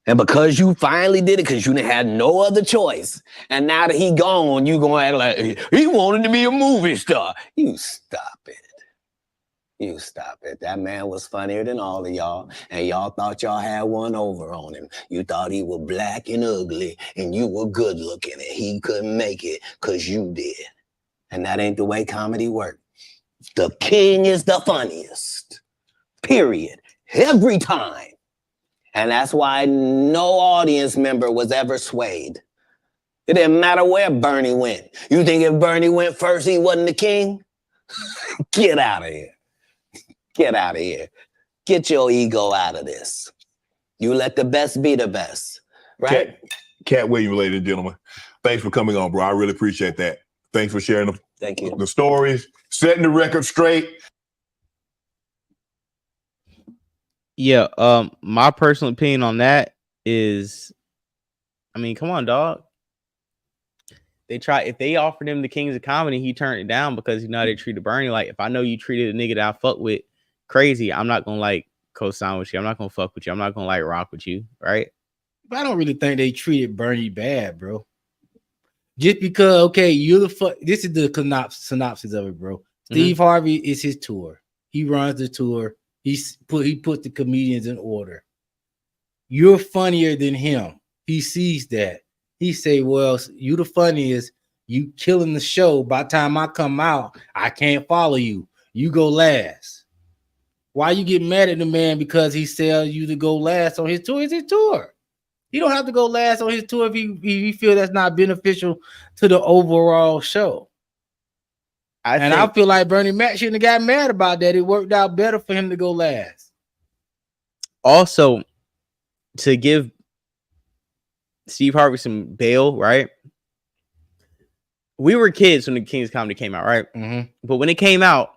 And because you finally did it, because you didn't have no other choice, and now that he gone, you gonna act like he wanted to be a movie star. You stop it. You stop it. That man was funnier than all of y'all, and y'all thought y'all had one over on him. You thought he was black and ugly, and you were good looking, and he couldn't make it because you did. And that ain't the way comedy works. The king is the funniest. Period. Every time. And that's why no audience member was ever swayed. It didn't matter where Bernie went. You think if Bernie went first, he wasn't the king? Get out of here. Get out of here. Get your ego out of this. You let the best be the best, right? Katt Williams, ladies and gentlemen, thanks for coming on, bro. I really appreciate that. Thanks for sharing the stories, setting the record straight. Yeah, my personal opinion on that is, I mean, come on, dog. If they offered him the Kings of Comedy, he turned it down because they treated Bernie like, if I know you treated a nigga that I fuck with crazy, I'm not gonna like co-sign with you. I'm not gonna fuck with you. I'm not gonna like rock with you, right? But I don't really think they treated Bernie bad, bro. Just because, okay, this is the synopsis of it, bro. Steve Harvey is his tour. He runs the tour. He put the comedians in order. You're funnier than him. He sees that. He say, well, you the funniest. You killing the show. By the time I come out, I can't follow you. You go last. Why you get mad at the man because he tells you to go last on his tour? It's his tour. He don't have to go last on his tour if he feel that's not beneficial to the overall show. I feel like Bernie Mac shouldn't have got mad about that. It worked out better for him to go last. Also, to give Steve Harvey some bail, right? We were kids when the King's Comedy came out, right? Mm-hmm. But when it came out,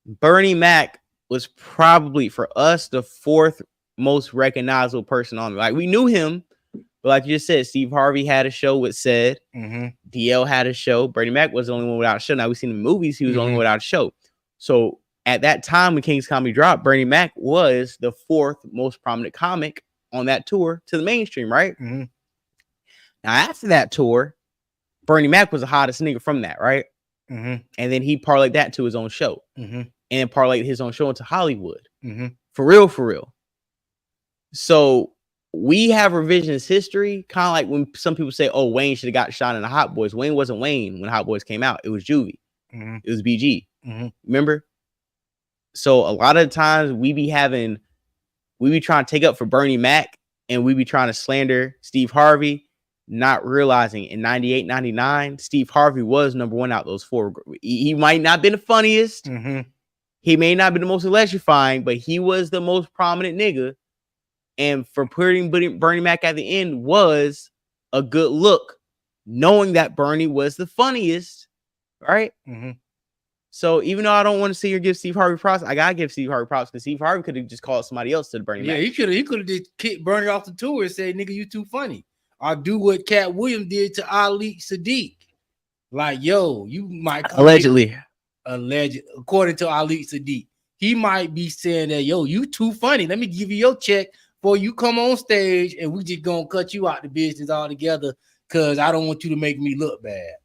Bernie Mac was probably, for us, the fourth most recognizable person on it. Like, we knew him, but like you just said, Steve Harvey had a show with Said. Mm-hmm. DL had a show. Bernie Mac was the only one without a show. Now, we've seen the movies, he was the only one without a show. So at that time when King's Comedy dropped, Bernie Mac was the fourth most prominent comic on that tour to the mainstream, right? Mm-hmm. Now, after that tour, Bernie Mac was the hottest nigga from that, right? Mm-hmm. And then he parlayed that to his own show. Mm-hmm. And parlayed his own show into Hollywood. Mm-hmm. For real. So we have revisionist history, kind of like when some people say, oh, Wayne should have got shot in the Hot Boys. Wayne wasn't Wayne when Hot Boys came out. It was Juvie. Mm-hmm. It was BG. Mm-hmm. Remember? So a lot of times we be trying to take up for Bernie Mac, and we be trying to slander Steve Harvey, not realizing in 98, 99, Steve Harvey was number one out those four. He might not have been the funniest. Mm-hmm. He may not be the most electrifying, but he was the most prominent nigga. And for putting Bernie Mac at the end was a good look, knowing that Bernie was the funniest, right? Mm-hmm. So even though I don't want to see or give Steve Harvey props, I gotta give Steve Harvey props because Steve Harvey could have just called somebody else to the Bernie Mac. He could have just kicked Bernie off the tour and said, "Nigga, you too funny." Or do what Katt Williams did to Ali Sadiq. Like, yo, you might allegedly, according to Ali Sadiq, he might be saying that, yo, you too funny. Let me give you your check before you come on stage, and we just gonna cut you out the business altogether because I don't want you to make me look bad.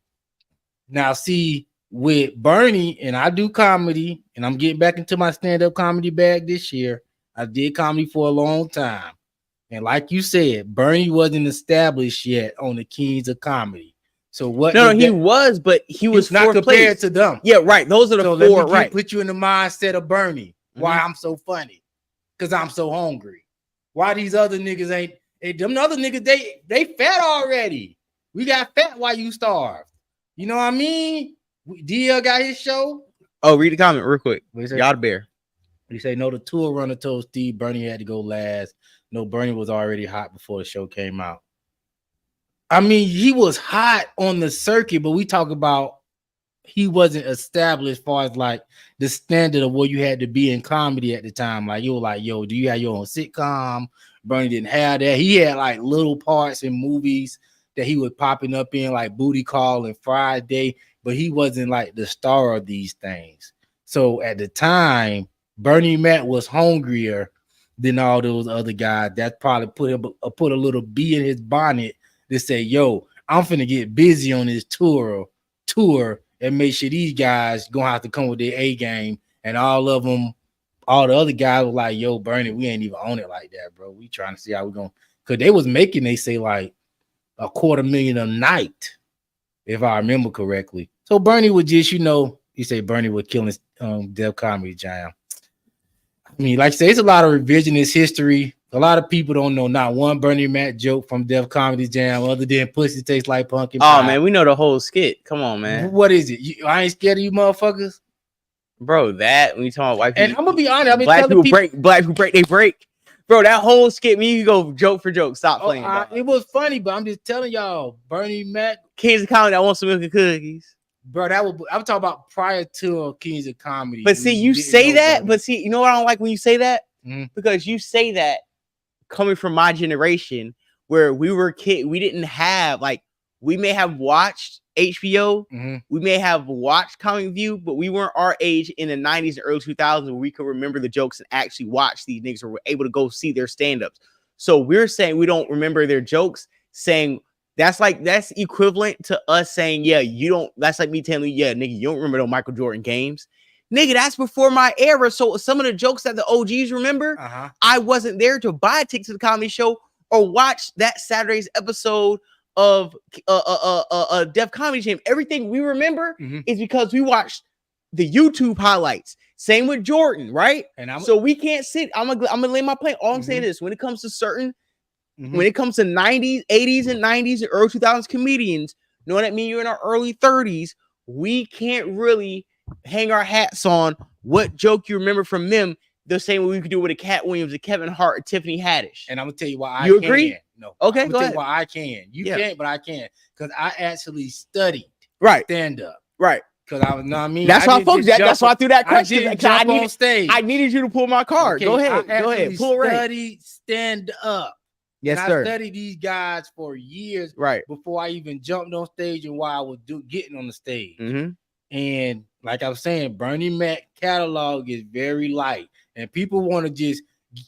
Now, see, with Bernie, and I do comedy, and I'm getting back into my stand-up comedy bag this year. I did comedy for a long time. And like you said, Bernie wasn't established yet on the Kings of Comedy. So what? No, he was, but he was not compared to them. Yeah, right. Those are the so four. Let me put you in the mindset of Bernie. Why I'm so funny? Because I'm so hungry. Why these other niggas ain't? Them other niggas they fat already. We got fat while you starved. You know what I mean? DL got his show. Oh, read the comment real quick. Y'all bear. He say no. The tour runner told Steve Bernie had to go last. No, Bernie was already hot before the show came out. I mean, he was hot on the circuit, but we talk about he wasn't established as far as like the standard of what you had to be in comedy at the time. Like, you were like, yo, do you have your own sitcom? Bernie didn't have that. He had like little parts in movies that he was popping up in, like Booty Call and Friday, but he wasn't like the star of these things. So at the time, Bernie Mac was hungrier than all those other guys. That probably put a little bee in his bonnet to say, yo, I'm finna get busy on this tour and make sure these guys gonna have to come with their A game. And all of them, all the other guys were like, yo, Bernie, we ain't even on it like that, bro. We trying to see how we gonna, because they was making, they say, like $250,000 a night, if I remember correctly. So Bernie would just, he say Bernie was killing Def Comedy Jam. I mean, like I say, it's a lot of revisionist history. A lot of people don't know not one Bernie Mac joke from Def Comedy Jam other than pussy tastes like pumpkin pie. Oh, man, we know the whole skit. Come on, man. What is it? I ain't scared of you motherfuckers. Bro, that, when you talking about white people. And I'm going to be honest. Black people break, they break. Bro, that whole skit, me, you go joke for joke. Stop playing. It was funny, but I'm just telling y'all, Bernie Mac. Kings of Comedy, I want some milk and cookies. Bro, I'm talking about prior to Kings of Comedy. But see, you say that, but see, you know what I don't like when you say that? Mm-hmm. Because you say that coming from my generation where we were kids, we didn't have, like, we may have watched HBO, we may have watched Comic View, but we weren't our age in the 90s and early 2000s where we could remember the jokes and actually watch these niggas or were able to go see their stand-ups. So we're saying we don't remember their jokes, saying that's equivalent to us saying, yeah, you don't, that's like me telling you, yeah, nigga, you don't remember those Michael Jordan games. Nigga, that's before my era. So some of the jokes that the OGs remember, I wasn't there to buy a ticket to the comedy show or watch that Saturday's episode of Def Comedy Jam. Everything we remember is because we watched the YouTube highlights. Same with Jordan, right? So we can't sit. I'm gonna lay my plane. All I'm saying is when it comes to certain When it comes to 90s, 80s, and 90s and early 2000s comedians, know what I mean? You're in our early 30s. We can't really hang our hats on what joke you remember from them the same way we could do with a Katt Williams, a Kevin Hart, a Tiffany Haddish. And I'm gonna tell you why You I agree? can. No. Okay, I'm go gonna tell ahead. you why I can. You can't, but I can. Because I actually studied stand up. Right. Because I was, know what I mean? That's why I focused. That's why I threw that question. I didn't jump on stage. I needed you to pull my card. Okay, Go ahead. I Go ahead. actually Pull rank. studied stand up. Yes, and sir. I studied these guys for years before I even jumped on stage and while I was getting on the stage. And like I was saying, Bernie Mac catalog is very light. And people want to just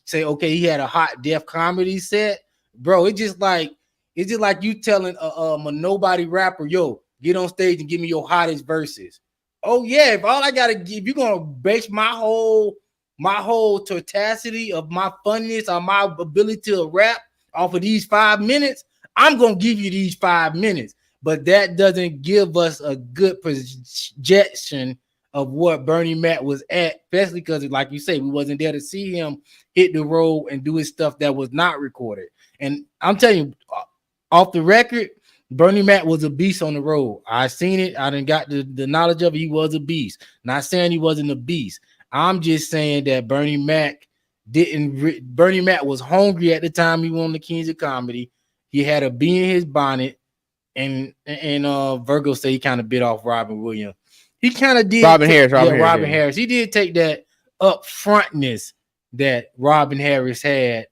say, okay, he had a hot deaf comedy set. Bro, it's just like you telling a nobody rapper, yo, get on stage and give me your hottest verses. Oh yeah, if all I gotta give, you're gonna base my whole totality of my funniness or my ability to rap off of these 5 minutes, I'm gonna give you these 5 minutes. But that doesn't give us a good projection of what Bernie Mac was at, especially because, like you say, we wasn't there to see him hit the road and do his stuff that was not recorded. And I'm telling you, off the record, Bernie Mac was a beast on the road. I seen it. I done got the knowledge of it. He was a beast. Not saying he wasn't a beast. I'm just saying that Bernie Mac was hungry at the time he won the Kings of Comedy. He had a bee in his bonnet, and Virgo say he kind of bit off Robin Williams. He kind of did. Robin Harris. He did take that upfrontness that Robin Harris had.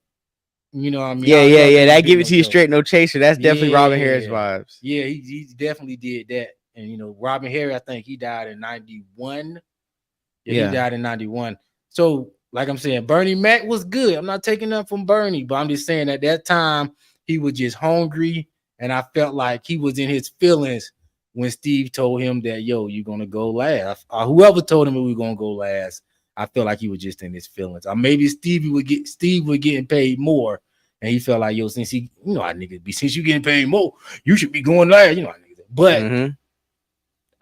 You know what I mean? Yeah. That give it to you straight, no chaser. That's definitely Robin Harris vibes. Yeah, he definitely did that. And you know, Robin Harris, I think he died in 91. Yeah, he died in 91. So, like I'm saying, Bernie Mac was good. I'm not taking nothing from Bernie, but I'm just saying at that time he was just hungry, and I felt like he was in his feelings when Steve told him that, yo, you're gonna go last. Or whoever told him we were gonna go last, I felt like he was just in his feelings. Or maybe Steve was getting paid more, and he felt like, yo, since he, you know how niggas be, since you getting paid more, you should be going last. You know how niggas. But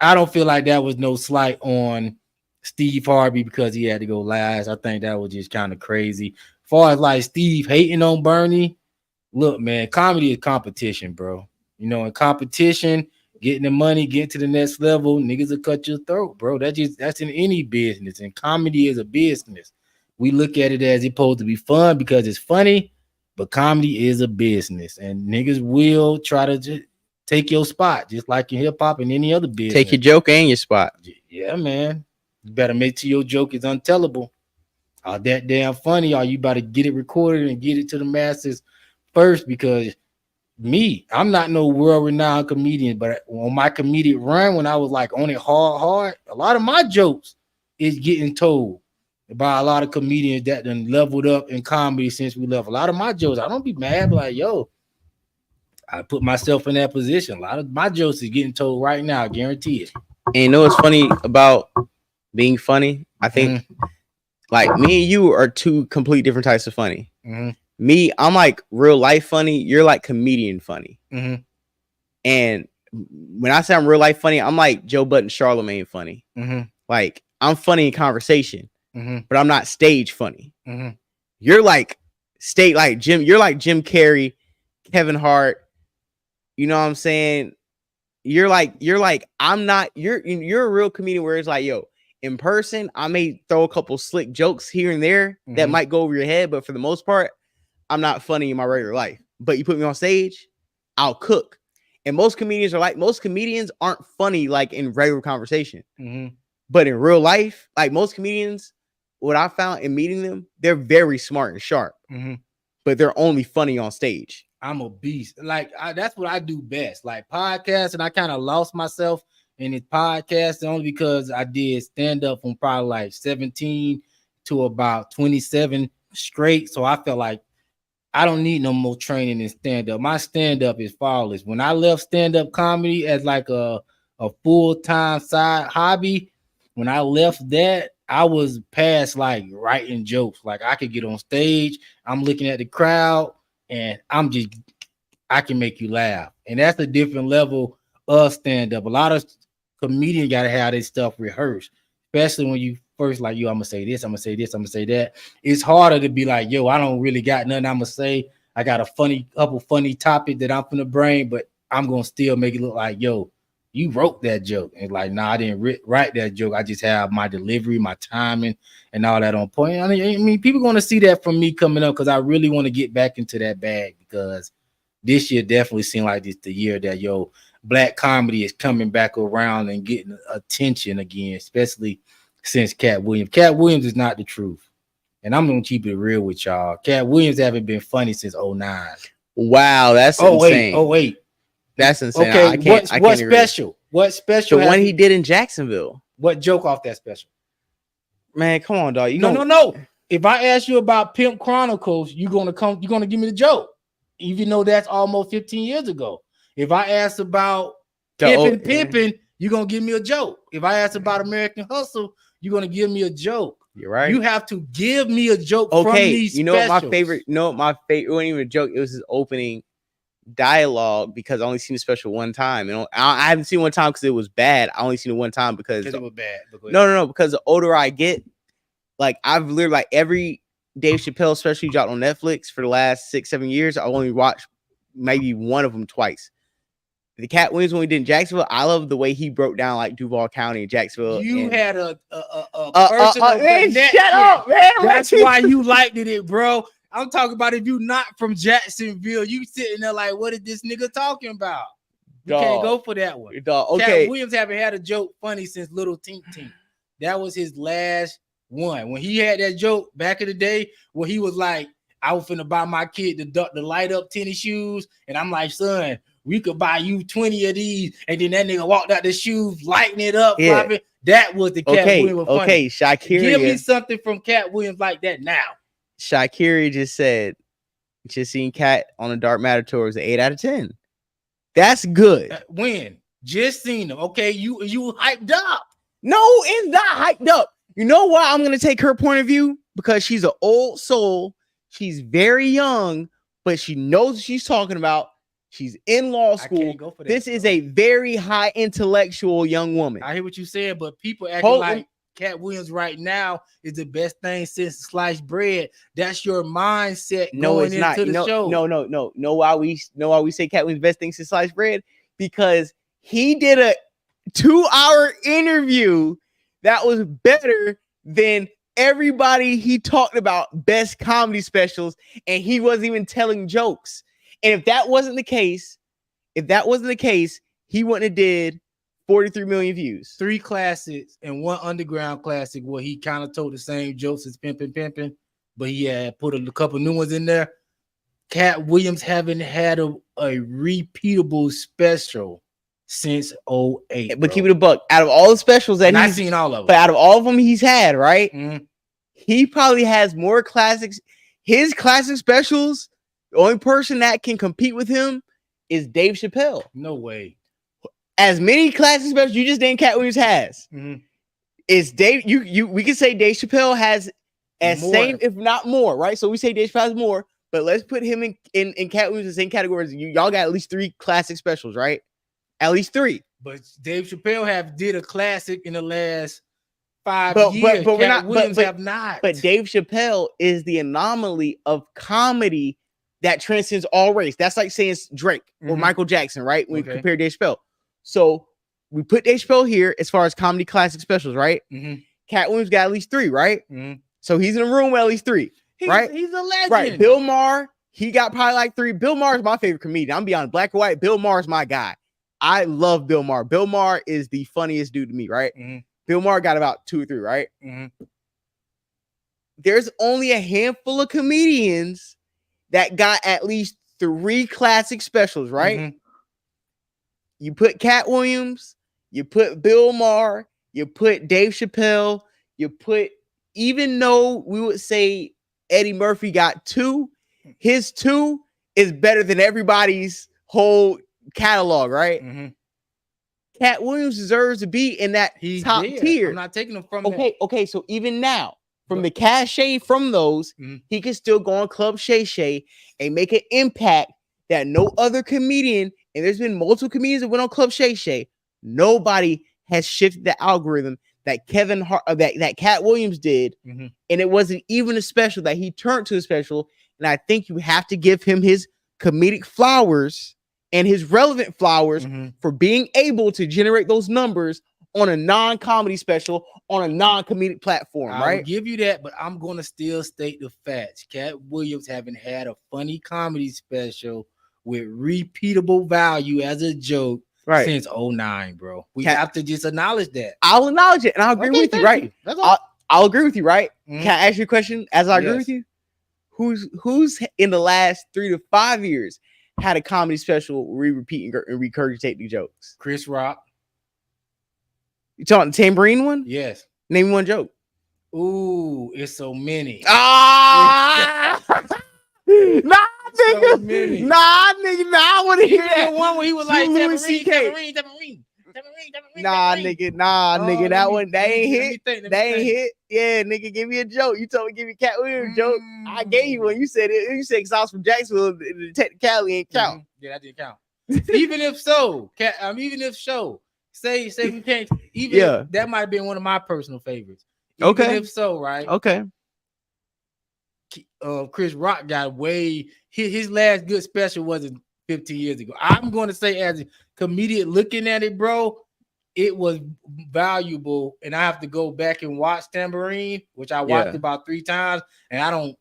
I don't feel like that was no slight on Steve Harvey because he had to go last. I think that was just kind of crazy. As far as like Steve hating on Bernie, look, man, comedy is competition, bro. You know, in competition, getting the money, getting to the next level, niggas will cut your throat, bro. That's in any business, and comedy is a business. We look at it as it's supposed to be fun because it's funny, but comedy is a business, and niggas will try to just take your spot, just like in hip hop and any other business. Take your joke and your spot. Yeah, man. You better make sure your joke is untellable. Or that damn funny, or you better get it recorded and get it to the masses first, because I'm not no world-renowned comedian, but on my comedic run, when I was like on it hard, a lot of my jokes is getting told by a lot of comedians that done leveled up in comedy since we left. A lot of my jokes, I don't be mad, but like, yo, I put myself in that position. A lot of my jokes is getting told right now, I guarantee it. And you know what's funny about being funny? I think like me and you are two complete different types of funny. Me, I'm like real life funny. You're like comedian funny. And when I say I'm real life funny, I'm like Joe Budden, Charlemagne funny. Like I'm funny in conversation, but I'm not stage funny. You're like you're like Jim Carrey, Kevin Hart. You know what I'm saying? You're like I'm not. You're a real comedian where it's like, yo, in person, I may throw a couple slick jokes here and there that might go over your head, but for the most part, I'm not funny in my regular life. But you put me on stage, I'll cook. And most comedians aren't funny like in regular conversation. But in real life, like most comedians, what I found in meeting them, they're very smart and sharp. But they're only funny on stage. I'm a beast. Like that's what I do best. Like podcasts, and I kind of lost myself in it podcast only because I did stand up from probably like 17 to about 27 straight. So I felt like I don't need no more training in stand up. My stand up is flawless. When I left stand up comedy as like a full-time side hobby, when I left that, I was past like writing jokes. Like I could get on stage, I'm looking at the crowd, and I can make you laugh. And that's a different level of stand up. A lot of comedians got to have this stuff rehearsed, especially when you first like, yo, I'm gonna say this, I'm gonna say this, I'm gonna say that. It's harder to be like, yo, I don't really got nothing I'm gonna say. I got a couple funny topic that I'm finna bring, but I'm gonna still make it look like, yo, you wrote that joke. And like, nah, I didn't write that joke. I just have my delivery, my timing, and all that on point. I mean, people gonna see that from me coming up because I really want to get back into that bag because this year definitely seemed like this the year that black comedy is coming back around and getting attention again, especially since Katt Williams. Katt Williams is not the truth. And I'm gonna keep it real with y'all. Katt Williams haven't been funny since 2009. Wow, that's insane. Wait. That's insane. Okay, I can't special? Agree. What special? The one he did in Jacksonville. What joke off that special? Man, come on, dog. No. If I ask you about Pimp Chronicles, you're gonna give me the joke, even though that's almost 15 years ago. If I ask about pimping, you're gonna give me a joke. If I ask about American Hustle, you're gonna give me a joke. You're right. You have to give me a joke from these you know what my favorite? No, my favorite. It wasn't even a joke. It was his opening dialogue because I only seen the special one time. I haven't seen one time because it was bad. I only seen it one time because it was bad. No. Because the older I get, like I've literally like every Dave Chappelle special he dropped on Netflix for the last 6-7 years. I only watched maybe one of them twice. The Katt Williams when we did in Jacksonville, I love the way he broke down like Duval County and Jacksonville. You had a personal connection. Shut up, man. That's why you liked it, bro. I'm talking about if you not from Jacksonville, you sitting there like, what is this nigga talking about? You can't go for that one. Okay. Katt Williams haven't had a joke funny since Little Tink Tink. That was his last one. When he had that joke back in the day, where he was like, I was finna buy my kid the light up tennis shoes, and I'm like, son, we could buy you 20 of these, and then that nigga walked out the shoes, lighting it up, flopping. That was the Katt Williams. Okay, Shakira. Give me something from Katt Williams like that now. Shakira just said, just seen Katt on a Dark Matter tour is an 8 out of 10. That's good. When? Just seen him. Okay, you hyped up. No, it's not hyped up. You know why I'm gonna take her point of view? Because she's an old soul. She's very young, but she knows what she's talking about. She's in law school. This is a very high intellectual young woman. I hear what you said, but people acting like Katt Williams right now is the best thing since sliced bread. That's your mindset going into the show. No. Know why we say Katt Williams best thing since sliced bread? Because he did a 2-hour interview that was better than everybody he talked about best comedy specials, and he wasn't even telling jokes. And if that wasn't the case, he wouldn't have did 43 million views. 3 classics and 1 underground classic where he kind of told the same jokes as Pimpin', but he had put a couple new ones in there. Katt Williams haven't had a repeatable special since 2008. But keep it a buck. Out of all the specials that I've seen all of them. But out of all of them he's had, right? Mm-hmm. He probably has more classics. His classic specials, the only person that can compete with him is Dave Chappelle. No way. As many classic specials you just named Katt Williams has. Mm-hmm. Is Dave we can say Dave Chappelle has as more. Same, if not more, right? So we say Dave Chappelle has more, but let's put him in Katt Williams the same category as y'all got at least 3 classic specials, right? At least 3. But Dave Chappelle did a classic in the last 5 years. But Katt Williams have not. But Dave Chappelle is the anomaly of comedy that transcends all race. That's like saying Drake or Michael Jackson, right? When we compare Dave Chappelle. So we put Dave Chappelle here as far as comedy classic specials, right? Katt Williams got at least 3, right? So he's in a room with at least 3, right? He's a legend. Right. Bill Maher, he got probably like 3. Bill Maher is my favorite comedian. I'm beyond black or white. Bill Maher is my guy. I love Bill Maher. Bill Maher is the funniest dude to me, right? Bill Maher got about 2 or 3, right? There's only a handful of comedians that got at least 3 classic specials, right? You put Katt Williams, you put Bill Maher, you put Dave Chappelle, you put, even though we would say Eddie Murphy got 2, his 2 is better than everybody's whole catalog, right? Katt Williams deserves to be in that top tier. I'm not taking him from Okay, so even now, from the cachet from those, he can still go on Club Shay Shay and make an impact that no other comedian, and there's been multiple comedians that went on Club Shay Shay, nobody has shifted the algorithm that that Katt Williams did, and it wasn't even a special that he turned to a special, And I think you have to give him his comedic flowers and his relevant flowers for being able to generate those numbers on a non-comedy special on a non-comedic platform, I'll right? give you that, but I'm going to still state the facts. Katt Williams haven't had a funny comedy special with repeatable value as a joke since 09, bro. We have to just acknowledge that. I'll acknowledge it, and I'll agree with you, right? That's all. I'll agree with you, right? Can I ask you a question as I agree with you? Who's in the last 3 to 5 years had a comedy special where we repeat and regurgitate the jokes? Chris Rock. You talking the tambourine one? Yes. Name one joke. Ooh, it's so many. Ah! Nah, nigga. Nah, nigga. Nah, I want to hear that The one where he was like, tambourine. Nah, nigga. Nah, nigga. That one, that ain't hit. That ain't hit. Yeah, nigga, give me a joke. You told me give me Katt Williams joke. I gave you one. You said it. You said because I was from Jacksonville, the technicality ain't count. Yeah, that didn't count. Even if so, say we can't. Even that might have been one of my personal favorites. Even if so, right? Okay. Chris Rock got his last good special wasn't 15 years ago. I'm going to say, as a comedian looking at it, bro, it was valuable, and I have to go back and watch Tambourine, which I watched about 3 times, and I don't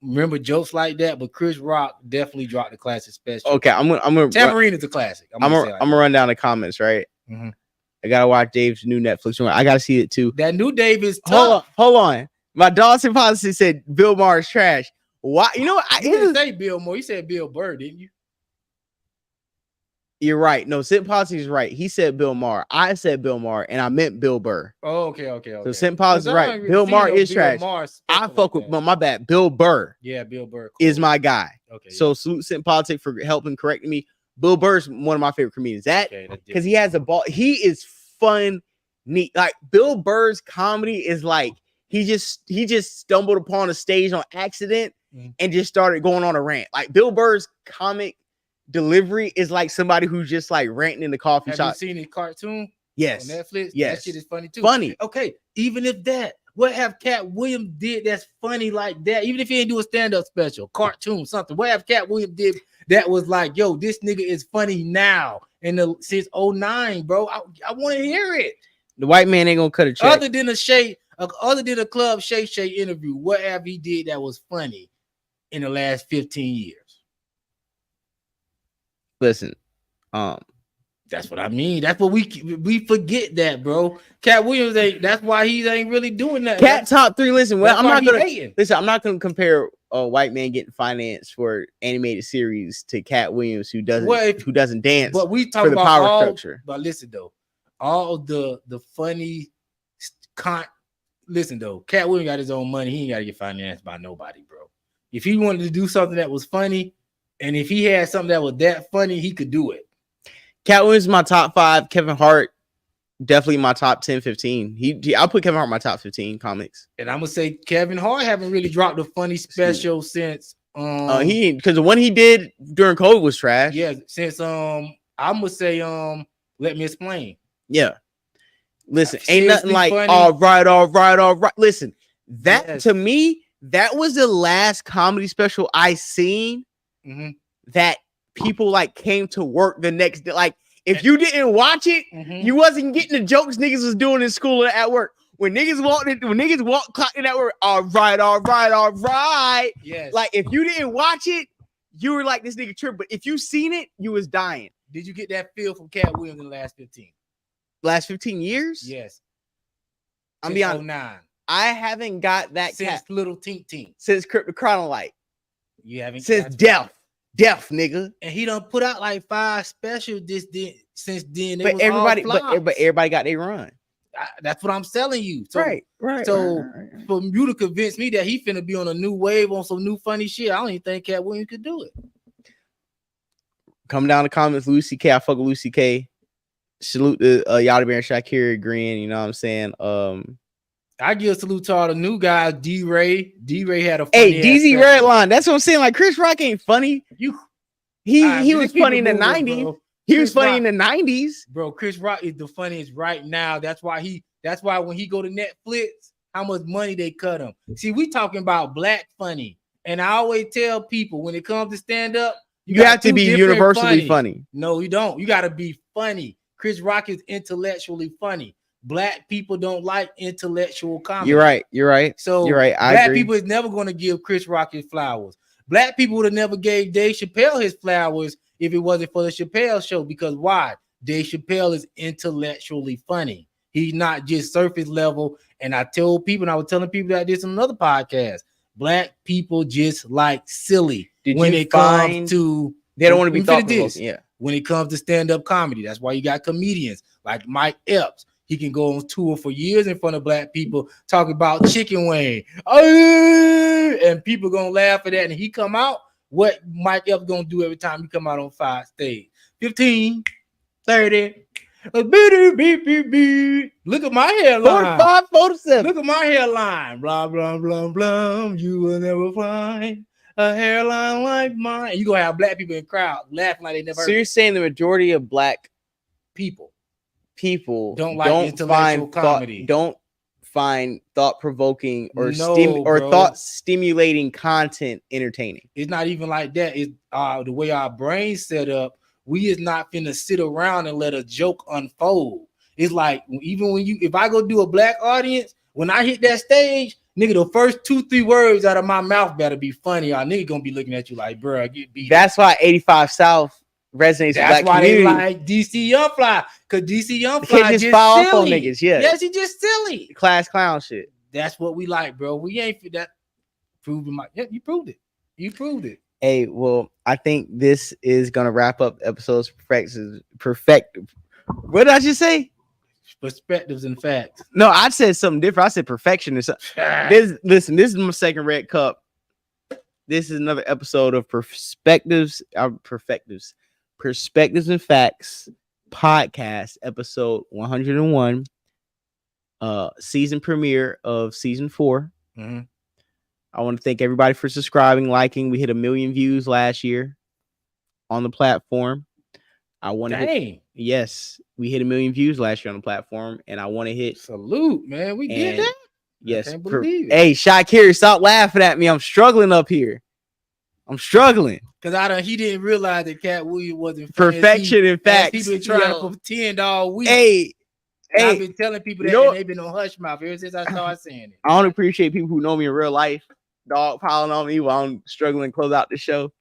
remember jokes like that. But Chris Rock definitely dropped the classic special. Okay, I'm gonna Tambourine is a classic. I'm gonna run down the comments, right? I gotta watch Dave's new Netflix one. I gotta see it too. That new Dave is tough. Hold on. My Dawson policy said Bill Maher is trash. Why? You know what? You didn't say Bill Maher. You said Bill Burr, didn't you? You're right. No, Sid Policy is right. He said Bill Maher. I said Bill Maher, and I meant Bill Burr. Oh, okay. So Sid Policy is right. Bill Maher is trash. I fuck with my bad. Bill Burr. Yeah, Bill Burr is my guy. Okay. So salute Sid Policy for helping correct me. Bill Burr's one of my favorite comedians. Because he has a ball. He is fun, neat. Like Bill Burr's comedy is like he just stumbled upon a stage on accident and just started going on a rant. Like Bill Burr's comic delivery is like somebody who's just like ranting in the coffee shop. Have you seen his cartoon? Yes. On Netflix? Yes. That shit is funny too. Funny. Okay. Even if that, what have Katt Williams did that's funny like that? Even if he ain't do a stand-up special, cartoon, something. What have Katt Williams did that was like, yo, this nigga is funny now since 09, bro? I want to hear it. The white man ain't gonna cut a check. Other than a Club Shay Shay interview, what have he did that was funny in the last 15 years? Listen, that's what I mean. That's what we forget that, bro. Katt Williams ain't. That's why he ain't really doing that. Cat top 3. Listen, well, I'm not gonna compare a white man getting financed for animated series to Katt Williams who doesn't dance. But we talk for the about power structure. But listen though, all the funny listen though, Katt Williams got his own money. He ain't got to get financed by nobody, bro. If he wanted to do something that was funny, and if he had something that was that funny, he could do it. Katt Williams is my top 5. Kevin Hart, definitely my top 10, 15. I'll put Kevin Hart in my top 15 comics. And I'm gonna say Kevin Hart haven't really dropped a funny special since he because the one he did during COVID was trash. Yeah, since I'm gonna say Let Me Explain. Yeah. Listen, ain't nothing like funny. all right. Listen, that to me, that was the last comedy special I seen that people like came to work the next day. Like, if you didn't watch it, you wasn't getting the jokes niggas was doing in school and at work. When niggas clocked in at work, all right. Yes. Like, if you didn't watch it, you were like this nigga trip. But if you seen it, you was dying. Did you get that feel from Katt Williams in the last 15? Last 15 years? Yes. I'm beyond 09. I haven't got that since Little Tink Tink. Since Chronolite. You haven't since Death, nigga. And he done put out like 5 specials since then. But everybody got their run. That's what I'm telling you. So, right. For you to convince me that he finna be on a new wave on some new funny shit, I don't even think Katt Williams could do it. Come down the comments, Lucy K. I fuck with Lucy K. Salute to Yada Bear and Shakira agreeing. You know what I'm saying? I give a salute to all the new guys. D-Ray had a funny DZ Redline. That's what I'm saying. Like, Chris Rock ain't funny. He was funny in the 90s. Bro. He was funny in the 90s. Bro, Chris Rock is the funniest right now. That's why when he go to Netflix, how much money they cut him. See, we talking about black funny. And I always tell people when it comes to stand up, you have to be universally funny. No, you don't. You got to be funny. Chris Rock is intellectually funny. Black people don't like intellectual comedy. You're right. So you're right. I black agree. people is never going to give Chris Rock his flowers. Black people would have never gave Dave Chappelle his flowers if it wasn't for the Chappelle show. Because why? Dave Chappelle is intellectually funny. He's not just surface level. And I told people, and I was telling people that this on another podcast, black people just like silly when it comes to they don't want to be thought provoking. Yeah. When it comes to stand-up comedy. That's why you got comedians like Mike Epps. He can go on tour for years in front of black people talking about chicken wing. And people gonna laugh at that. And he come out, what Mike Epps gonna do every time he come out on stage? 15, 30. Look at my hairline. 45, 47. Look at my hairline. Blah, blah, blah, blah. You will never find a hairline like mine. You gonna have black people in the crowd laughing like they never heard. So you're saying the majority of black people don't intellectual comedy. Don't find thought-provoking or bro. thought-stimulating content entertaining. It's not even like that. It's the way our brains set up. We is not finna sit around and let a joke unfold. It's like even if I go do a black audience, when I hit that stage, nigga, the first 2-3 words out of my mouth better be funny. Or nigga gonna be looking at you like, bro, get beat. That's why 85 South resonates. That's with black why community. they like DC Young Fly, because DC Young Fly just fall off on silly. niggas. Yeah, yes, he just silly. Class clown shit. That's what we like, bro. We ain't for that. Proving my. Yeah, you proved it. You proved it. Hey, well, I think this is gonna wrap up episodes perfect. What did I just say? Perspectives and facts. No, I said something different. I said perfection or something. This is my second red cup. This is another episode of Perspectives and Facts podcast, episode 101, season premiere of season 4. Mm-hmm. I want to thank everybody for subscribing, liking. We hit 1 million views last year on the platform. I want to yes, we hit 1 million views last year on the platform, and I want to hit salute, man. We did that. Yes, I can't believe it. Hey, Shakiri, stop laughing at me. I'm struggling up here. I'm struggling because he didn't realize that Katt Williams wasn't perfection in facts. He's been trying to pretend all week. Hey, I've been telling people that, and they've been on hush mouth ever since I started saying it. I don't appreciate people who know me in real life, dog piling on me while I'm struggling to close out the show.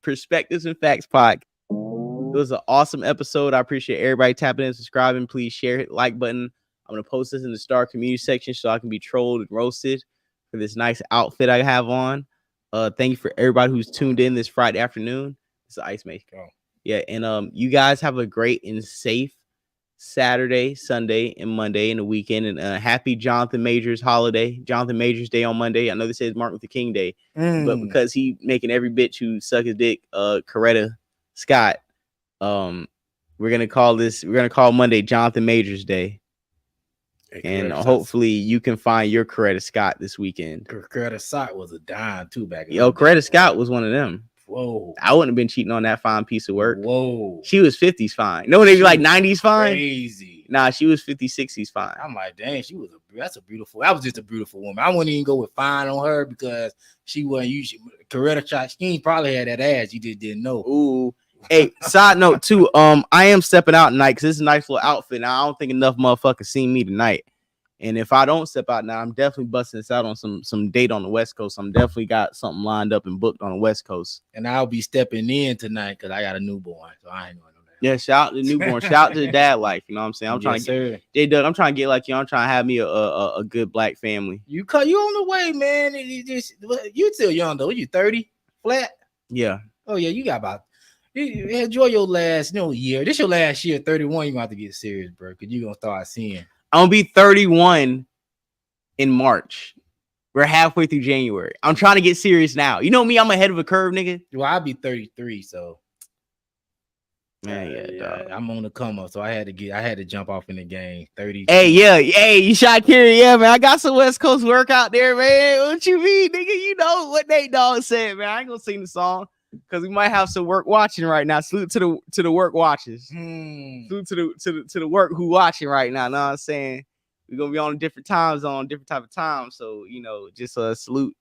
Perspectives and Facts podcast. It was an awesome episode. I appreciate everybody tapping in, subscribing. Please share, hit the like button. I'm gonna post this in the Star community section so I can be trolled and roasted for this nice outfit I have on. Thank you for everybody who's tuned in this Friday afternoon. It's the Ice Maker. Yeah, and you guys have a great and safe Saturday, Sunday, and Monday and the weekend. And happy Jonathan Majors holiday, Jonathan Majors Day on Monday. I know they say it's Martin Luther King Day, but because he making every bitch who suck his dick, Coretta Scott, we're gonna call Monday Jonathan Majors Day. And hopefully you can find your Coretta Scott this weekend. Coretta Scott was a dime too back in Coretta Scott was one of them. Whoa. I wouldn't have been cheating on that fine piece of work. Whoa. She was 50s fine. No, they be like 90s fine. Crazy. Nah, she was 50s, 60s fine. I'm like, dang, that was just a beautiful woman. I wouldn't even go with fine on her because she wasn't usually Coretta Scott. She probably had that ass. You just didn't know. Ooh. Hey, side note too. I am stepping out tonight because this is a nice little outfit. Now I don't think enough motherfuckers seen me tonight. And if I don't step out now, I'm definitely busting this out on some date on the West Coast. I'm definitely got something lined up and booked on the West Coast. And I'll be stepping in tonight because I got a newborn. So I ain't doing no that. Yeah, shout out to the newborn. Shout out to the dad life. You know what I'm saying? I'm trying to get J-Doug, I'm trying to get like you. I'm trying to have me a good black family. You on the way, man. You still young though. You 30 flat? Yeah. Oh yeah, you got about enjoy your last year. This your last year, 31. You're gonna have to get serious, bro, because you're gonna start seeing. I'm gonna be 31 in March. We're halfway through January. I'm trying to get serious now. You know me, I'm ahead of a curve, nigga. Well, I'll be 33, so man, I'm on the come up, so I had to jump off in the game. 30. Hey, you shot Kerry, yeah, man. I got some West Coast work out there, man. What you mean, nigga? You know what Nate Dogg said, man. I ain't gonna sing the song because we might have some work watching right now. Salute to the work watchers. Salute to the work who watching right now. Know what I'm saying? We're gonna be on a different time zone, different type of time. So just salute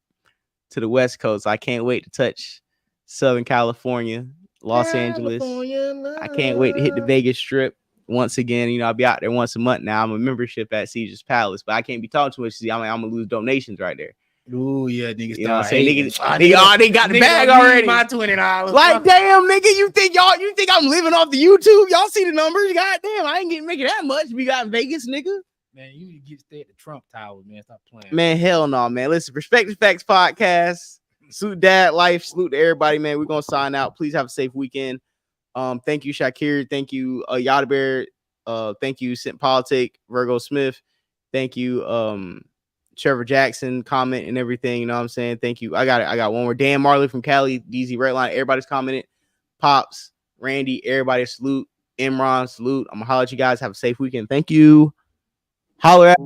to the West Coast. I can't wait to touch Southern California, Los Angeles. I can't wait to hit the Vegas Strip once again. You know, I'll be out there once a month now. I'm a membership at Caesar's Palace, but I can't be talking too much. See, I'm gonna lose donations right there. Ooh, yeah, niggas. You know what I'm saying? They got the bag already. My $20. Like, damn, nigga, you think I'm living off the YouTube? Y'all see the numbers? God damn, I ain't making that much. We got in Vegas, nigga. Man, you need to stay at the Trump Tower, man. Stop playing. Man, hell no, man. Listen, Perspective Facts Podcast. Salute Dad Life. Salute to everybody, man. We're gonna sign out. Please have a safe weekend. Thank you, Shakir. Thank you, Yada Bear. Thank you, Sent Politic, Virgo Smith. Thank you, Trevor Jackson, comment and everything. You know what I'm saying? Thank you. I got one more. Dan Marley from Cali, DZ Redline. Everybody's commented. Pops, Randy, everybody salute. Imran, salute. I'm gonna holler at you guys. Have a safe weekend. Thank you. Holler at.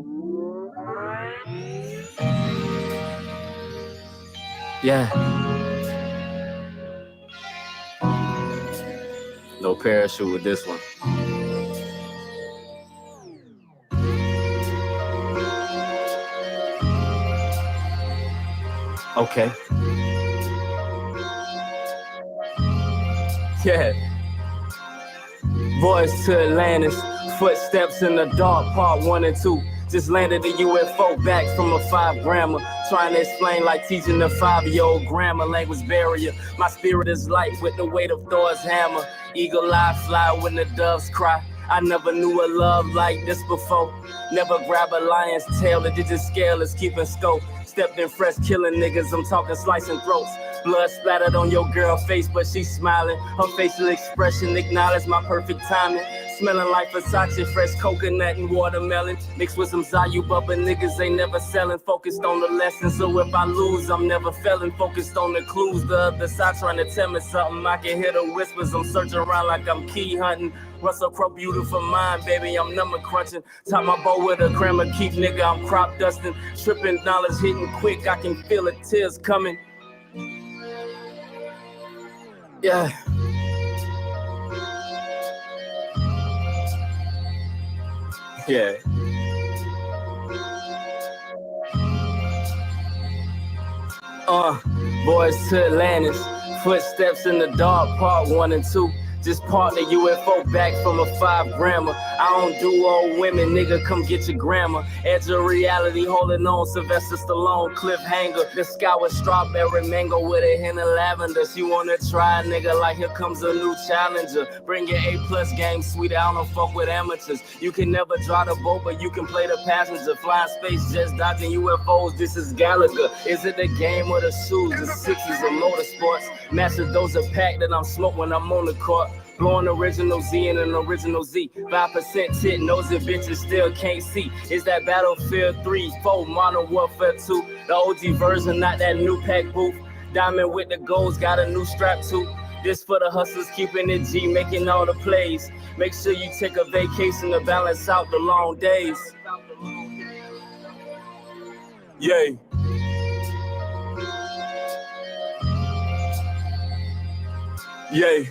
Yeah. No parachute with this one. Okay. Yeah. Voice to Atlantis. Footsteps in the dark, part 1 and 2. Just landed the UFO back from a 5 grammer. Trying to explain like teaching a 5-year-old grammar, language barrier. My spirit is light with the weight of Thor's hammer. Eagle eye fly when the doves cry. I never knew a love like this before. Never grab a lion's tail, the digit scale is keeping scope. Stepped in fresh, killing niggas, I'm talking slicing throats. Blood splattered on your girl face, but she's smiling. Her facial expression acknowledged my perfect timing. Smelling like Versace, fresh coconut and watermelon. Mixed with some Zayu Bubba, niggas ain't never selling. Focused on the lesson, so if I lose, I'm never failing. Focused on the clues, the other side trying to tell me something. I can hear the whispers, I'm searching around like I'm key hunting. Russell Crowe, beautiful mind, baby, I'm number crunching. Top my bow with a grammar keep, nigga, I'm crop dusting. Tripping dollars hitting quick, I can feel the tears coming. Yeah. Yeah. Boys to Atlantis. Footsteps in the dark, part 1 and 2. Just part the UFO back from a 5 grammer. I don't do old women, nigga, come get your grandma. Edge of reality, holding on, Sylvester Stallone, cliffhanger. The sky was strawberry mango with a hint of lavender. She wanna try, nigga, like here comes a new challenger. Bring your A+ game, sweetie, I don't fuck with amateurs. You can never drive the boat, but you can play the passenger. Flying space jets, dodging UFOs, this is Gallagher. Is it the game or the shoes? The 60s or motorsports? Master those are packed that I'm smoking when I'm on the court. Blowing original Z and an original Z. 5% tit, nosy bitches still can't see. Is that Battlefield 3, 4, Modern Warfare 2? The OG version, not that new pack booth. Diamond with the goals, got a new strap too. This for the hustlers, keeping it G, making all the plays. Make sure you take a vacation to balance out the long days. Yay. Yay.